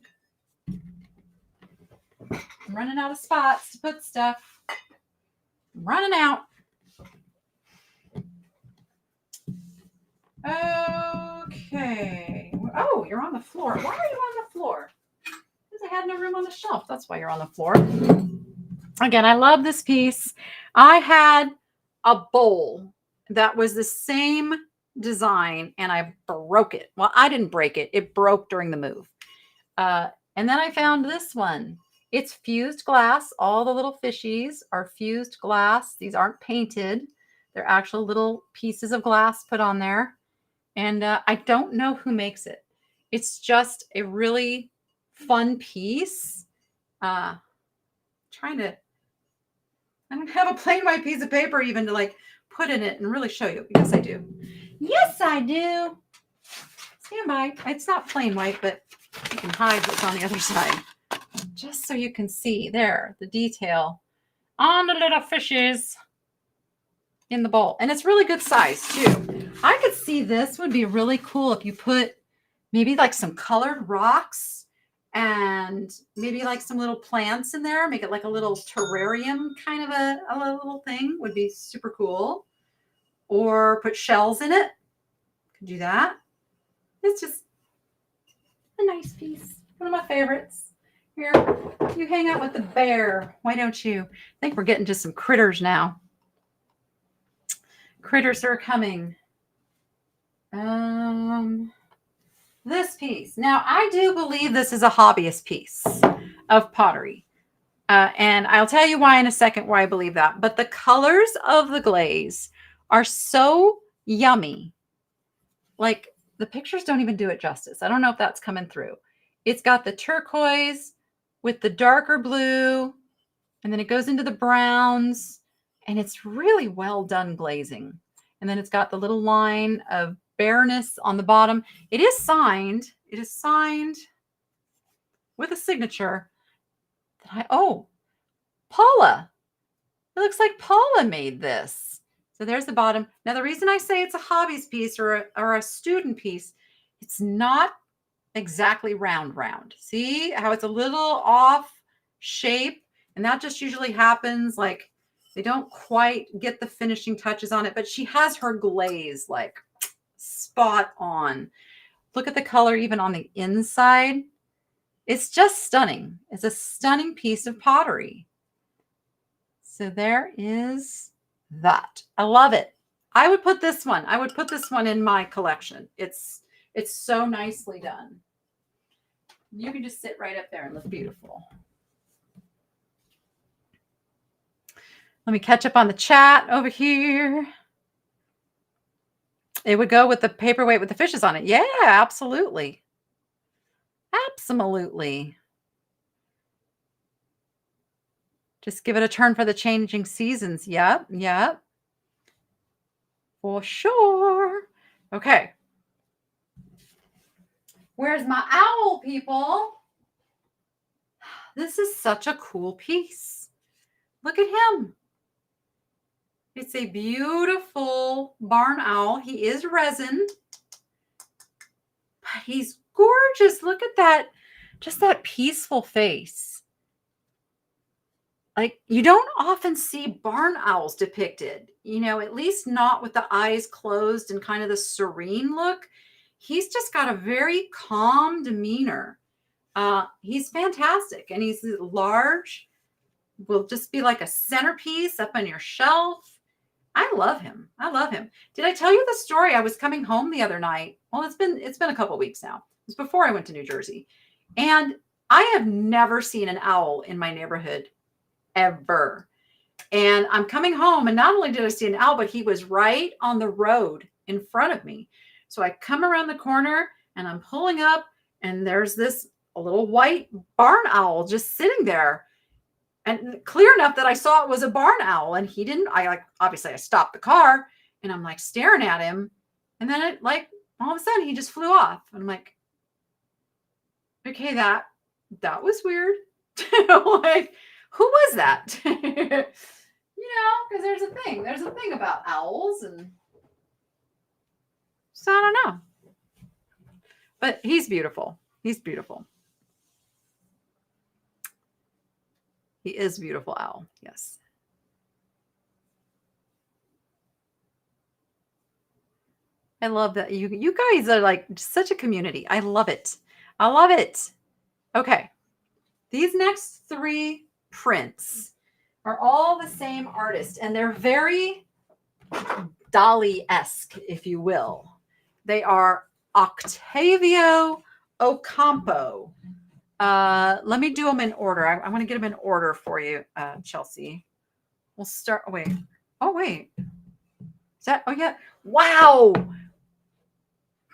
I'm running out of spots to put stuff. I'm running out. Okay. Oh, you're on the floor. Why are you on the floor? Because I had no room on the shelf. That's why you're on the floor. Again, I love this piece. I had a bowl that was the same design and I broke it. Well, I didn't break it. It broke during the move. And then I found this one. It's fused glass. All the little fishies are fused glass. These aren't painted. They're actual little pieces of glass put on there. And I don't know who makes it. It's just a really fun piece. Trying to, I don't have a plain white piece of paper even to like put in it and really show you. Yes, I do. Yes, I do. Stand by. It's not plain white, but you can hide what's on the other side. Just so you can see there, the detail on the little fishes in the bowl. And it's really good size too. I could see this would be really cool if you put maybe like some colored rocks and maybe like some little plants in there. Make it like a little terrarium kind of a little thing would be super cool. Or put shells in it. Could do that. It's just a nice piece. One of my favorites. Here, you hang out with the bear. Why don't you? I think we're getting to some critters now. Critters are coming. This piece. Now, I do believe this is a hobbyist piece of pottery. And I'll tell you why in a second why I believe that. But the colors of the glaze are so yummy. Like, the pictures don't even do it justice. I don't know if that's coming through. It's got the turquoise with the darker blue, and then it goes into the browns, and it's really well done glazing. And then it's got the little line of bareness on the bottom. It is signed. It is signed with a signature. Paula. It looks like Paula made this. So there's the bottom. Now, the reason I say it's a hobbyist piece or a student piece, it's not exactly round. See how it's a little off shape? And that just usually happens. Like, they don't quite get the finishing touches on it, but she has her glaze like spot on. Look at the color even on the inside. It's just stunning. It's a stunning piece of pottery. So there is that. I love it. I would put this one. I would put this one in my collection. It's so nicely done. You can just sit right up there and look beautiful. Let me catch up on the chat over here. It would go with the paperweight with the fishes on it. Yeah, absolutely. Absolutely. Just give it a turn for the changing seasons. Yep. For sure. Okay. Where's my owl, people? This is such a cool piece. Look at him. It's a beautiful barn owl. He is resin, but he's gorgeous. Look at that. Just that peaceful face. Like, you don't often see barn owls depicted, at least not with the eyes closed and kind of the serene look. He's just got a very calm demeanor. He's fantastic. And he's large. Will just be like a centerpiece up on your shelf. I love him. Did I tell you the story? I was coming home the other night. Well, it's been a couple weeks now. It was before I went to New Jersey. And I have never seen an owl in my neighborhood ever. And I'm coming home, and not only did I see an owl, but he was right on the road in front of me. So I come around the corner and I'm pulling up, and there's this little white barn owl just sitting there. And clear enough that I saw it was a barn owl, and he didn't. Obviously I stopped the car and I'm like staring at him. And then it like all of a sudden he just flew off. And I'm like, okay, that was weird. Like, who was that? Because there's a thing about owls, and so I don't know. But he's beautiful. He's beautiful. He is a beautiful owl. Yes. I love that. You guys are like such a community. I love it. I love it. Okay. These next 3 prints are all the same artist, and they're very Dali-esque, if you will. They are Octavio Ocampo. Let me do them in order. I want to get them in order for you, Chelsea. We'll start. Oh, wait. Is that? Oh, yeah. Wow.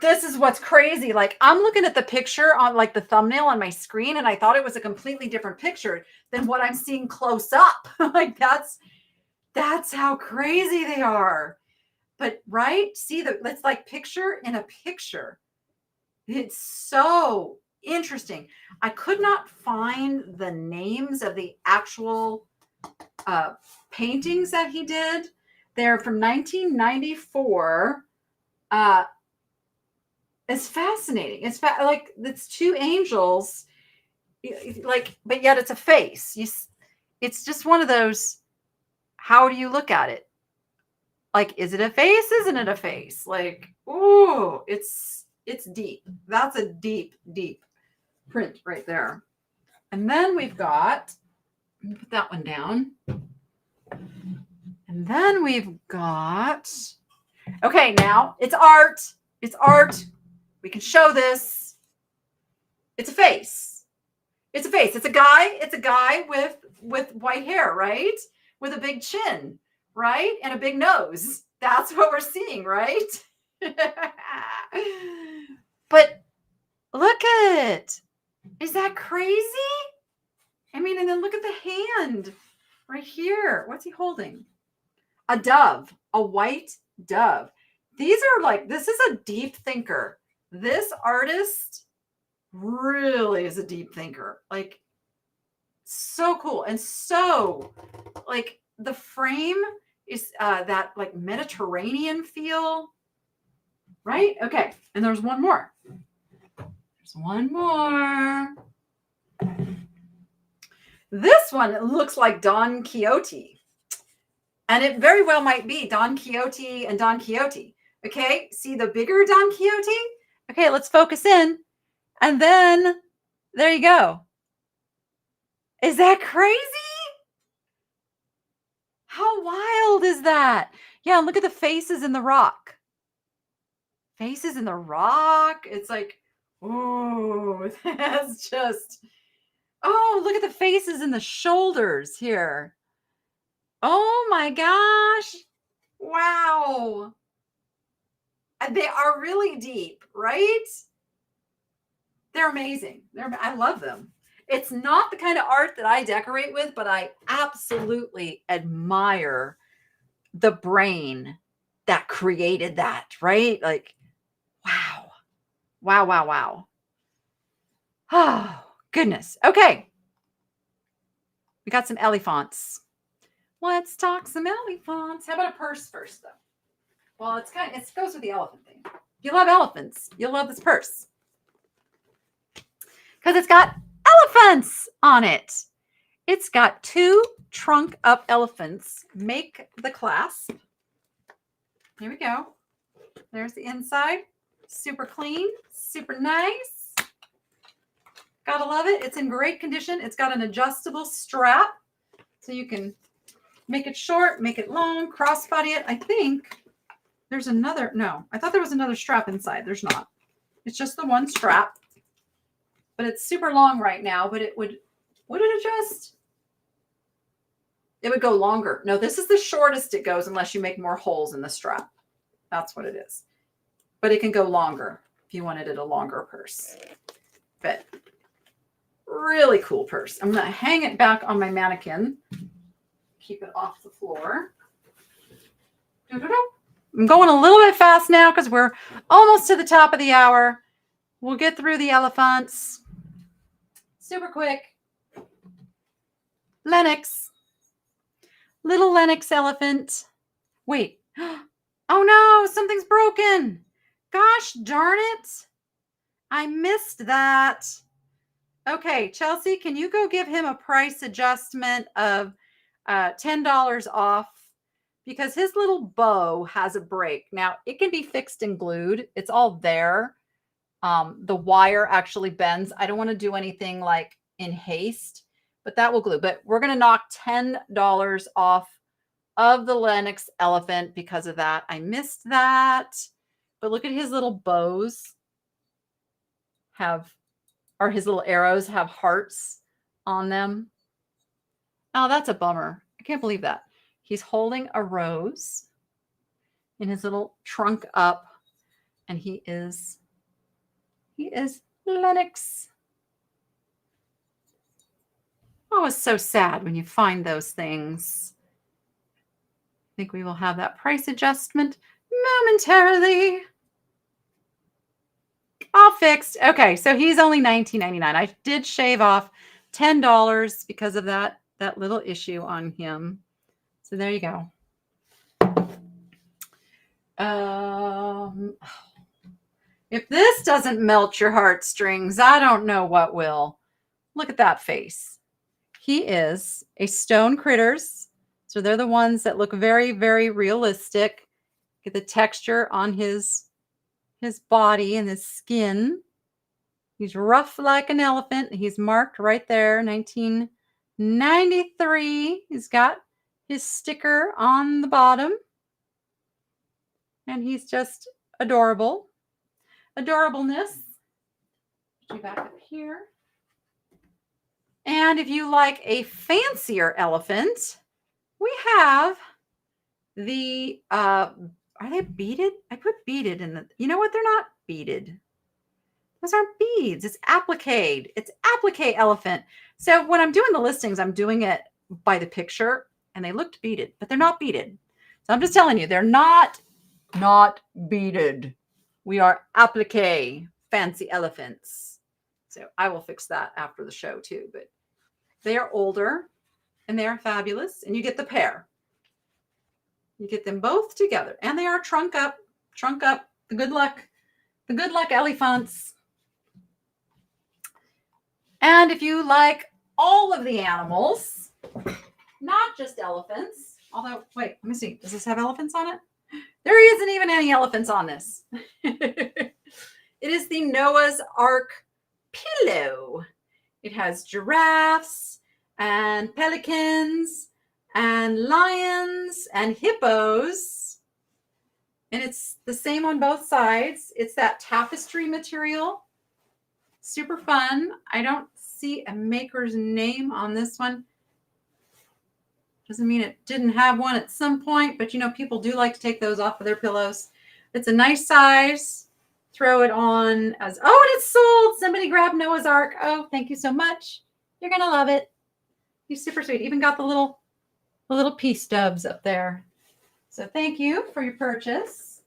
This is what's crazy. Like, I'm looking at the picture on like the thumbnail on my screen, and I thought it was a completely different picture than what I'm seeing close up. Like, that's how crazy they are. But right? See, it's like picture in a picture. It's so interesting. I could not find the names of the actual paintings that he did. They're from 1994. It's fascinating. It's like it's 2 angels, like, but yet it's a face. It's just one of those. How do you look at it? Like, is it a face? Isn't it a face? Like, ooh, it's deep. That's a deep, deep print right there. And then we've got, let me put that one down. And then we've got, okay, now it's art. It's art. We can show this. It's a face. It's a face. It's a guy with white hair, right? With a big chin, right? And a big nose. That's what we're seeing, right? But look at it. Is that crazy? I mean, and then look at the hand right here. What's he holding? A dove, a white dove. These are like, this is a deep thinker. This artist really is a deep thinker. Like, so cool. And so, like, the frame is that like Mediterranean feel, right? Okay. And there's one more. There's one more. This one looks like Don Quixote. And it very well might be Don Quixote and Don Quixote. Okay. See the bigger Don Quixote? Okay, let's focus in. And then there you go. Is that crazy? How wild is that? Yeah, look at the faces in the rock. Faces in the rock. It's like, oh, that's just, oh, look at the faces in the shoulders here. Oh my gosh. Wow. They are really deep, right? They're amazing. I love them. It's not the kind of art that I decorate with, but I absolutely admire the brain that created that, right? Like, wow. Wow, wow, wow. Oh, goodness. Okay. We got some elephants. Let's talk some elephants. How about a purse first, though? Well, it goes with the elephant thing. If you love elephants, you'll love this purse. Because it's got elephants on it. It's got 2 trunk up elephants. Make the clasp. Here we go. There's the inside. Super clean. Super nice. Gotta love it. It's in great condition. It's got an adjustable strap. So you can make it short, make it long, crossbody it. I think there's another. No, I thought there was another strap inside. There's not. It's just the one strap. but it's super long right now, but would it adjust? It would go longer. No, this is the shortest it goes unless you make more holes in the strap. That's what it is. But it can go longer if you wanted it a longer purse. But really cool purse. I'm going to hang it back on my mannequin. Keep it off the floor. I'm going a little bit fast now because we're almost to the top of the hour. We'll get through the elephants super quick. Lennox. Little Lennox elephant. Wait. Oh no, something's broken. Gosh darn it. I missed that. Okay, Chelsea, can you go give him a price adjustment of $10 off? Because his little bow has a break. Now, it can be fixed and glued. It's all there. The wire actually bends. I don't want to do anything like in haste, but that will glue. But we're going to knock $10 off of the Lennox elephant because of that. I missed that. But look at his little bows or his little arrows have hearts on them. Oh, that's a bummer. I can't believe that. He's holding a rose in his little trunk up, and he is Lennox. Oh, it's so sad when you find those things. I think we will have that price adjustment momentarily. All fixed. Okay, so he's only $19.99. I did shave off $10 because of that little issue on him. So there you go. If this doesn't melt your heartstrings, I don't know what will. Look at that face. He is a stone critters. So they're the ones that look very, very realistic. Get the texture on his body and his skin. He's rough like an elephant. He's marked right there, 1993. He's got his sticker on the bottom. And he's just adorable. Adorableness. Put you back up here. And if you like a fancier elephant, we have the, are they beaded? I put beaded in the, you know what? They're not beaded. Those aren't beads. It's applique. It's applique elephant. So when I'm doing the listings, I'm doing it by the picture and they looked beaded, but they're not beaded. So I'm just telling you, they're not beaded. We are applique fancy elephants. So I will fix that after the show too, but they are older and they are fabulous. And you get the pair. You get them both together and they are trunk up, the good luck elephants. And if you like all of the animals, not just elephants, although, wait, let me see. Does this have elephants on it? There isn't even any elephants on this. It is the Noah's Ark pillow. It has giraffes and pelicans and lions and hippos. And it's the same on both sides. It's that tapestry material. Super fun. I don't see a maker's name on this one. Doesn't mean it didn't have one at some point, but you know, people do like to take those off of their pillows. It's a nice size. Throw it on as, oh, and it's sold. Somebody grabbed Noah's Ark. Oh, thank you so much. You're going to love it. He's super sweet. Even got the little pea stubs up there. So thank you for your purchase.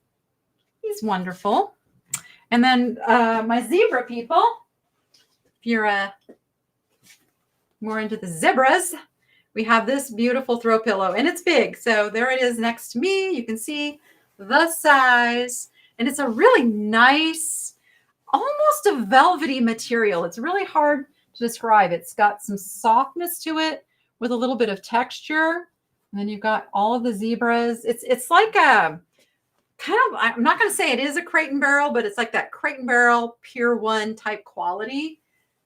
He's wonderful. And then my zebra people, if you're more into the zebras, we have this beautiful throw pillow and it's big. So there it is next to me. You can see the size and it's a really nice, almost a velvety material. It's really hard to describe. It's got some softness to it with a little bit of texture. And then you've got all of the zebras. It's like a kind of, I'm not going to say it is a Crate and Barrel, but it's like that Crate and Barrel Pier 1 type quality.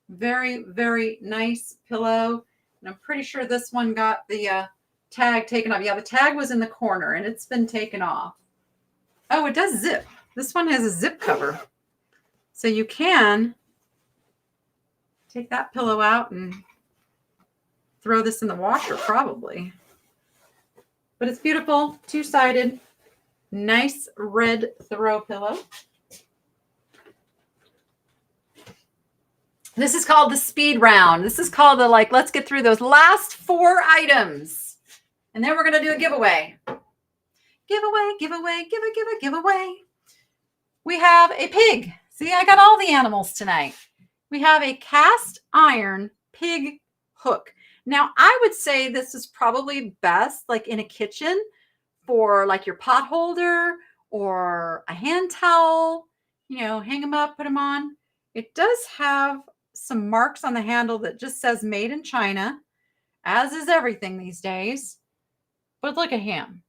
Very, very nice pillow. And I'm pretty sure this one got the tag taken off. Yeah, the tag was in the corner and it's been taken off. Oh, it does zip. This one has a zip cover. So you can Take that pillow out and throw this in the washer probably. But it's beautiful, two-sided, nice red throw pillow. This is called the speed round. This is called the let's get through those last 4 items. And then we're going to do a giveaway. Giveaway. We have a pig. See, I got all the animals tonight. We have a cast iron pig hook. Now, I would say this is probably best in a kitchen for your pot holder or a hand towel. Hang them up, put them on. It does have some marks on the handle that just says made in China, as is everything these days. But look at him.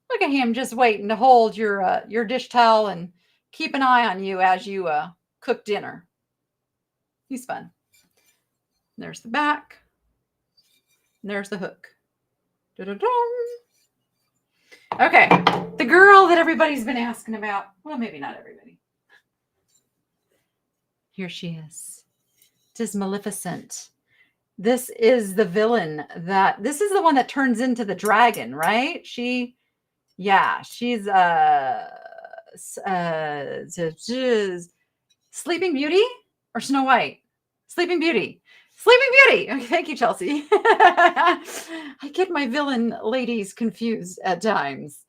Look at him just waiting to hold your dish towel and keep an eye on you as you cook dinner. He's fun. There's the back. And there's the hook. Okay, the girl that everybody's been asking about. Well, maybe not everybody. Here she is. Tis Maleficent. This is the villain this is the one that turns into the dragon, right? She's Sleeping Beauty or Snow White? Sleeping Beauty. Sleeping Beauty. Okay, thank you, Chelsea. I get my villain ladies confused at times.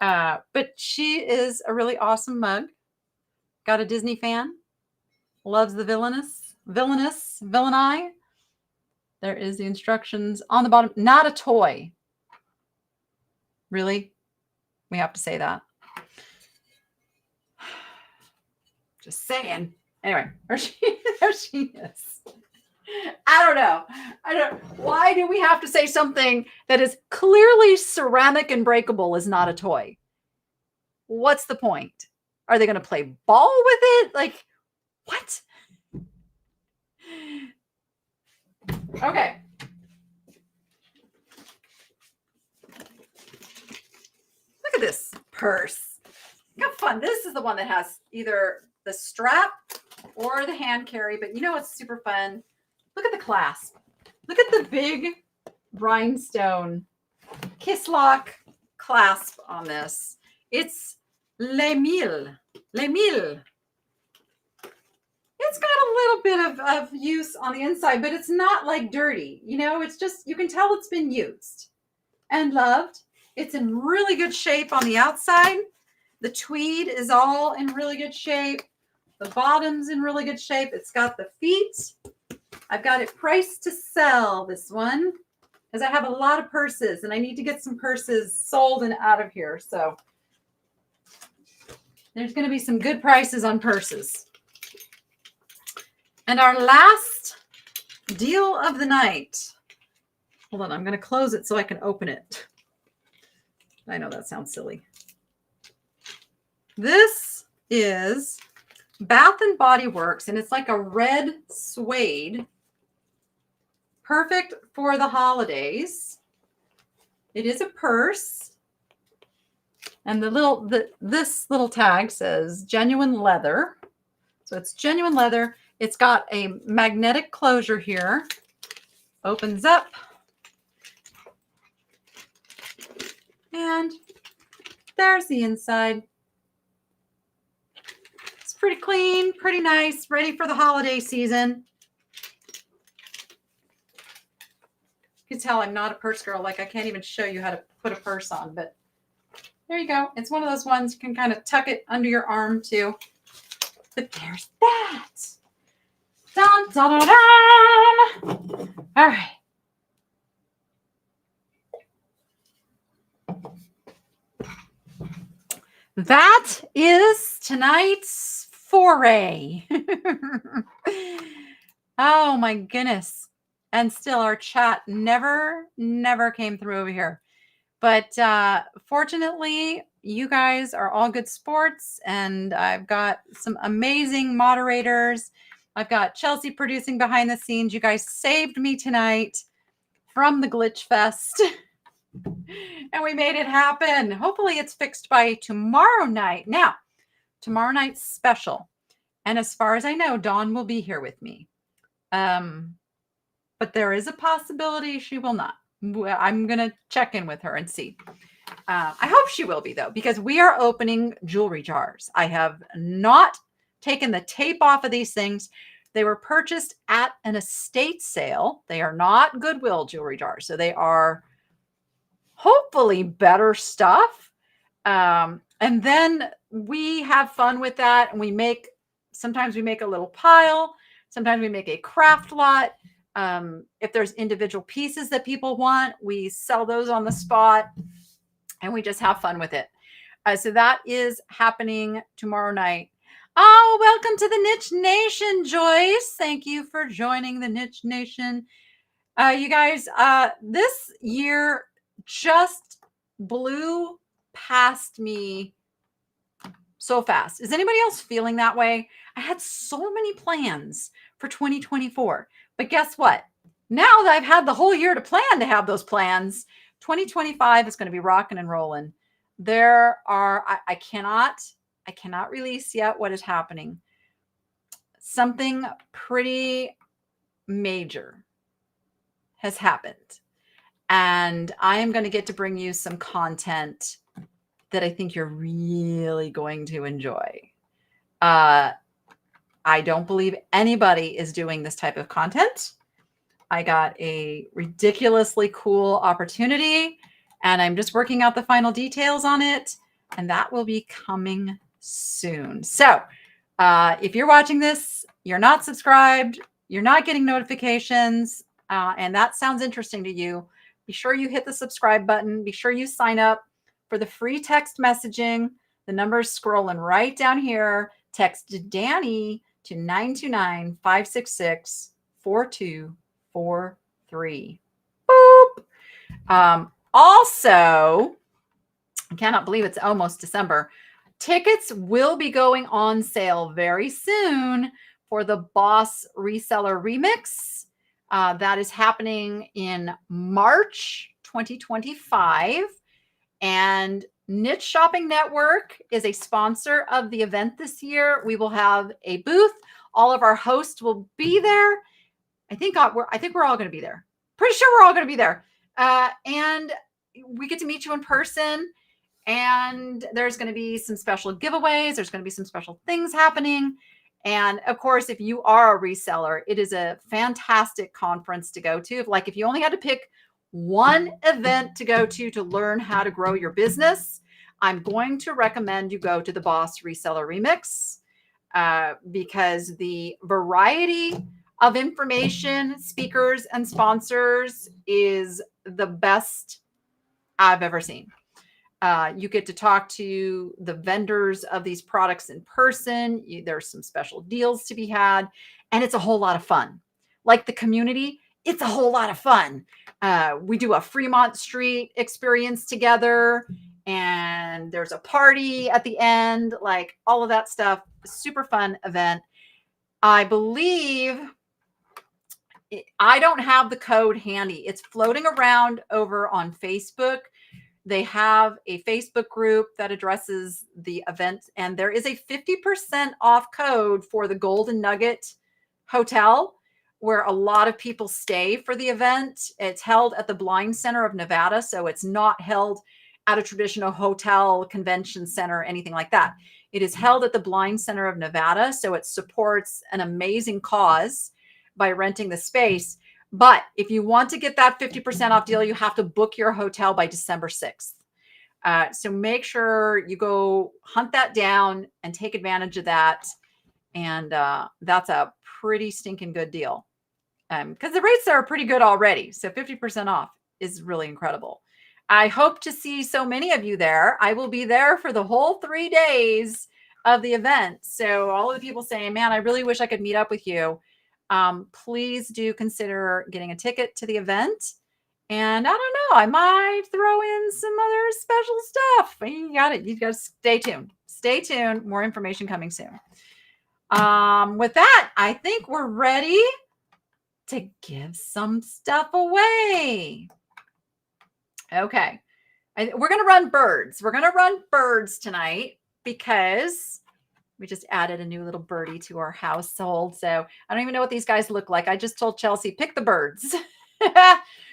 But she is a really awesome mug. Got a Disney fan. Loves the villainy. There is the instructions on the bottom. Not a toy. Really? We have to say that. Just saying. Anyway, there she is. I don't know. Why do we have to say something that is clearly ceramic and breakable is not a toy? What's the point? Are they going to play ball with it? What? Okay. Look at this purse. Look how fun. This is the one that has either the strap or the hand carry, but it's super fun. Look at the clasp. Look at the big rhinestone kiss lock clasp on this. It's Les Mille. It's got a little bit of use on the inside, but it's not dirty. It's just, you can tell it's been used and loved. It's in really good shape on the outside. The tweed is all in really good shape. The bottom's in really good shape. It's got the feet. I've got it priced to sell, this one, because I have a lot of purses and I need to get some purses sold and out of here. So there's going to be some good prices on purses. And our last deal of the night. Hold on, I'm going to close it so I can open it. I know that sounds silly. This is Bath and Body Works, and it's like a red suede. Perfect for the holidays. It is a purse. And this little tag says genuine leather. So it's genuine leather. It's got a magnetic closure here. Opens up. And there's the inside. It's pretty clean, pretty nice, ready for the holiday season. You can tell I'm not a purse girl. I can't even show you how to put a purse on, but there you go. It's one of those ones you can kind of tuck it under your arm too. But there's that. Dun, dun, dun, dun. All right. That is tonight's foray. Oh my goodness. And still our chat never came through over here. But fortunately, you guys are all good sports, and I've got some amazing moderators. I've got Chelsea producing behind the scenes. You guys saved me tonight from the glitch fest. And we made it happen. Hopefully it's fixed by tomorrow night. Now, tomorrow night's special. And as far as I know, Dawn will be here with me. But there is a possibility she will not. I'm going to check in with her and see. I hope she will be, though, because we are opening jewelry jars. I have not taken the tape off of these things. They were purchased at an estate sale. They are not Goodwill jewelry jars. So they are hopefully better stuff. And then we have fun with that. And sometimes we make a little pile. Sometimes we make a craft lot. If there's individual pieces that people want, we sell those on the spot and we just have fun with it. So that is happening tomorrow night. Oh, welcome to the Niche Nation, Joyce. Thank you for joining the Niche Nation. You guys, this year just blew past me so fast. Is anybody else feeling that way? I had so many plans for 2024, but guess what? Now that I've had the whole year to plan to have those plans, 2025 is going to be rocking and rolling. I cannot release yet what is happening. Something pretty major has happened. And I am going to get to bring you some content that I think you're really going to enjoy. I don't believe anybody is doing this type of content. I got a ridiculously cool opportunity, and I'm just working out the final details on it, and that will be coming soon. So if you're watching this, you're not subscribed, you're not getting notifications, and that sounds interesting to you, be sure you hit the subscribe button. Be sure you sign up for the free text messaging. The number is scrolling right down here. Text DANNI to 929-566-4243. Boop. Also, I cannot believe it's almost December. Tickets will be going on sale very soon for the Boss Reseller Remix. That is happening in March 2025. And Niche Shopping Network is a sponsor of the event this year. We will have a booth. All of our hosts will be there. I think we're all going to be there. Pretty sure we're all going to be there. And we get to meet you in person. And there's going to be some special giveaways. There's going to be some special things happening. And of course, if you are a reseller, it is a fantastic conference to go to. Like if you only had to pick one event to go to learn how to grow your business, I'm going to recommend you go to the Boss Reseller Remix because the variety of information, speakers, and sponsors is the best I've ever seen. You get to talk to the vendors of these products in person. There's some special deals to be had, and it's a whole lot of fun. Like the community, it's a whole lot of fun. We do a Fremont Street experience together, and there's a party at the end, like all of that stuff. Super fun event. I believe I don't have the code handy. It's floating around over on Facebook. They have a Facebook group that addresses the event, and there is a 50% off code for the Golden Nugget Hotel, where a lot of people stay for the event. It's held at the Blind Center of Nevada, so it's not held at a traditional hotel, convention center, anything like that. It is held at the Blind Center of Nevada, so it supports an amazing cause by renting the space. But if you want to get that 50% off deal, you have to book your hotel by December 6th. So make sure you go hunt that down and take advantage of that. And that's a pretty stinking good deal because the rates are pretty good already. So 50% off is really incredible. I hope to see so many of you there. I will be there for the whole 3 days of the event. So all of the people saying, man, I really wish I could meet up with you. Please do consider getting a ticket to the event. And I don't know, I might throw in some other special stuff. You got it. You got to stay tuned. Stay tuned. More information coming soon. With that, I think we're ready to give some stuff away. Okay. We're going to run birds. We're going to run birds tonight because We just added a new little birdie to our household. So I don't even know what these guys look like. I just told Chelsea, pick the birds.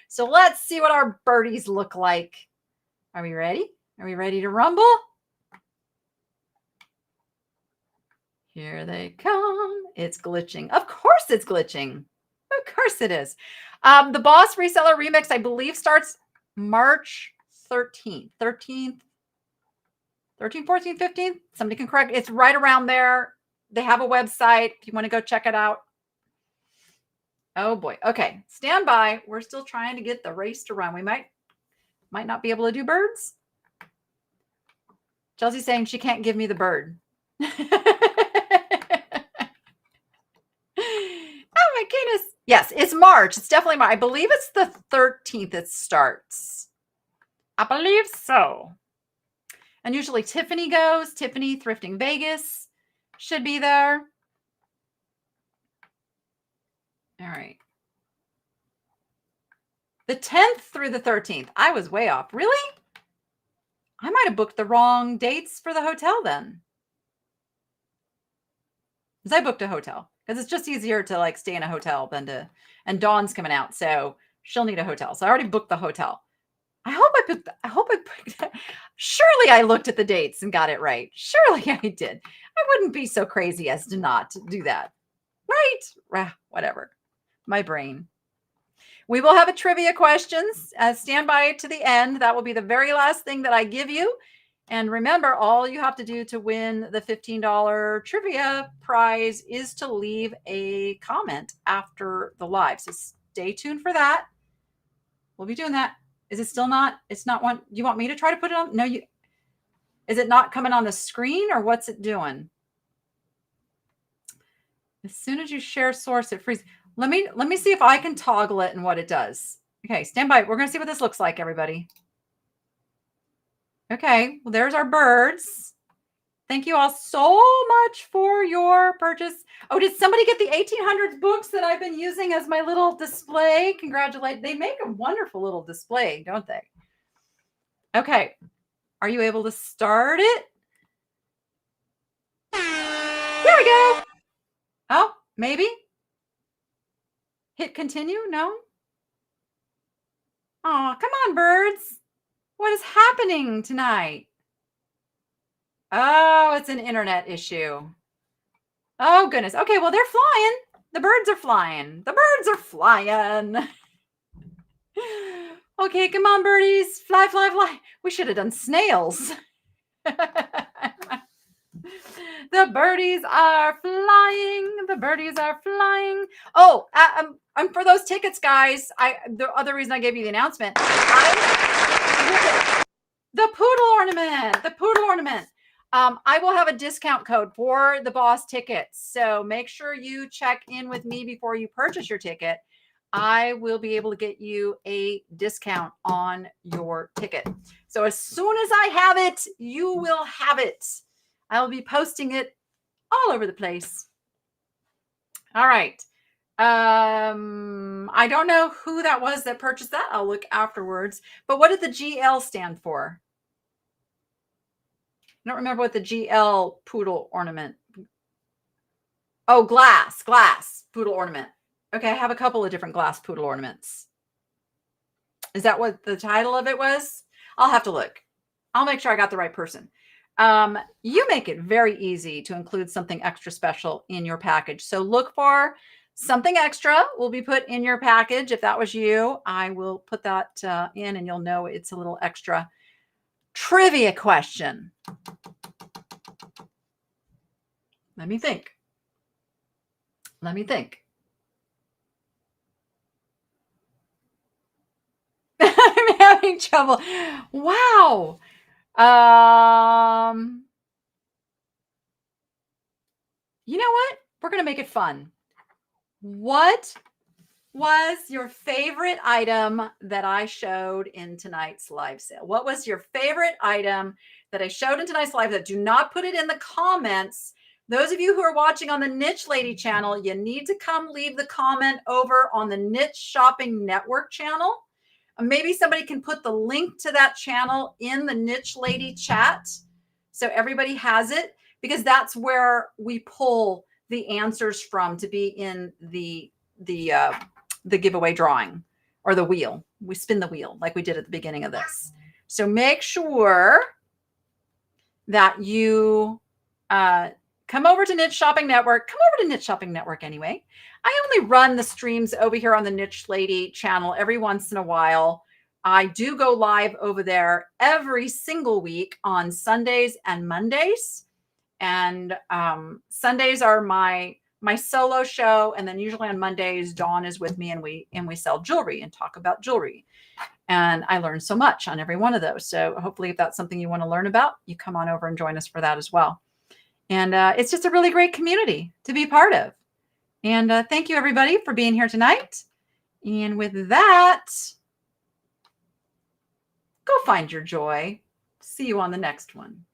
So let's see what our birdies look like. Are we ready? Are we ready to rumble? Here they come. It's glitching. Of course it's glitching. Of course it is. The Boss Reseller Remix, I believe, starts March 13th. 13th, 14th, 15th. Somebody can correct. It's right around there. They have a website if you want to go check it out. Oh boy. Okay. Stand by. We're still trying to get the race to run. We might not be able to do birds. Chelsea's saying she can't give me the bird. Oh my goodness. Yes, it's March. It's definitely March. I believe it's the 13th it starts. I believe so. And usually Tiffany goes. Tiffany Thrifting Vegas should be there. All right. The 10th through the 13th. I was way off. Really? I might have booked the wrong dates for the hotel then. Because I booked a hotel. Because it's just easier to like stay in a hotel than to, and Dawn's coming out, so she'll need a hotel. So I already booked the hotel. I hope I booked that. Surely I looked at the dates and got it right. Surely I did. I wouldn't be so crazy as to not do that. Right? Whatever. My brain. We will have a trivia questions. Stand by to the end. That will be the very last thing that I give you. And remember, all you have to do to win the $15 trivia prize is to leave a comment after the live. So stay tuned for that. We'll be doing that. Is it still not? It's not one. You want me to try to put it on? No, you. Is it not coming on the screen or what's it doing? As soon as you share source, it freezes. Let me see if I can toggle it and what it does. Okay, stand by. We're going to see what this looks like, everybody. Okay, well, there's our birds. Thank you all so much for your purchase. Oh, did somebody get the 1800s books that I've been using as my little display? Congratulations. They make a wonderful little display, don't they? Okay. Are you able to start it? There we go. Oh, maybe. Hit continue? No? Oh, come on, birds. What is happening tonight? Oh, it's an internet issue. Oh, goodness. Okay, well, they're flying. The birds are flying. The birds are flying. Okay, come on, birdies. Fly, fly, fly. We should have done snails. The birdies are flying. The birdies are flying. Oh, for those tickets, guys, the other reason I gave you the announcement, the poodle ornament, I will have a discount code for the Boss tickets. So make sure you check in with me before you purchase your ticket. I will be able to get you a discount on your ticket. So as soon as I have it, you will have it. I'll be posting it all over the place. All right. I don't know who that was that purchased that. I'll look afterwards. But what did the GL stand for? I don't remember what the GL poodle ornament. Oh, glass poodle ornament. Okay, I have a couple of different glass poodle ornaments. Is that what the title of it was? I'll have to look. I'll make sure I got the right person. You make it very easy to include something extra special in your package. So look for something extra will be put in your package. If that was you, I will put that in and you'll know it's a little extra. Trivia question. Let me think. I'm having trouble. Wow. You know what? We're going to make it fun. What was your favorite item that I showed in tonight's live sale? What was your favorite item that I showed in tonight's live? That do not put it in the comments. Those of you who are watching on the Niche Lady channel, you need to come leave the comment over on the Niche Shopping Network channel. Maybe somebody can put the link to that channel in the Niche Lady chat so everybody has it. because that's where we pull the answers from to be in the giveaway drawing or the wheel. We spin the wheel like we did at the beginning of this. So make sure that you come over to Niche Shopping Network. Come over to Niche Shopping Network anyway. I only run the streams over here on the Niche Lady channel every once in a while. I do go live over there every single week on Sundays and Mondays. And Sundays are my solo show, and then usually on Mondays, Dawn is with me, and we sell jewelry and talk about jewelry. And I learn so much on every one of those. So hopefully, if that's something you want to learn about, you come on over and join us for that as well. And it's just a really great community to be part of. And thank you, everybody, for being here tonight. And with that, go find your joy. See you on the next one.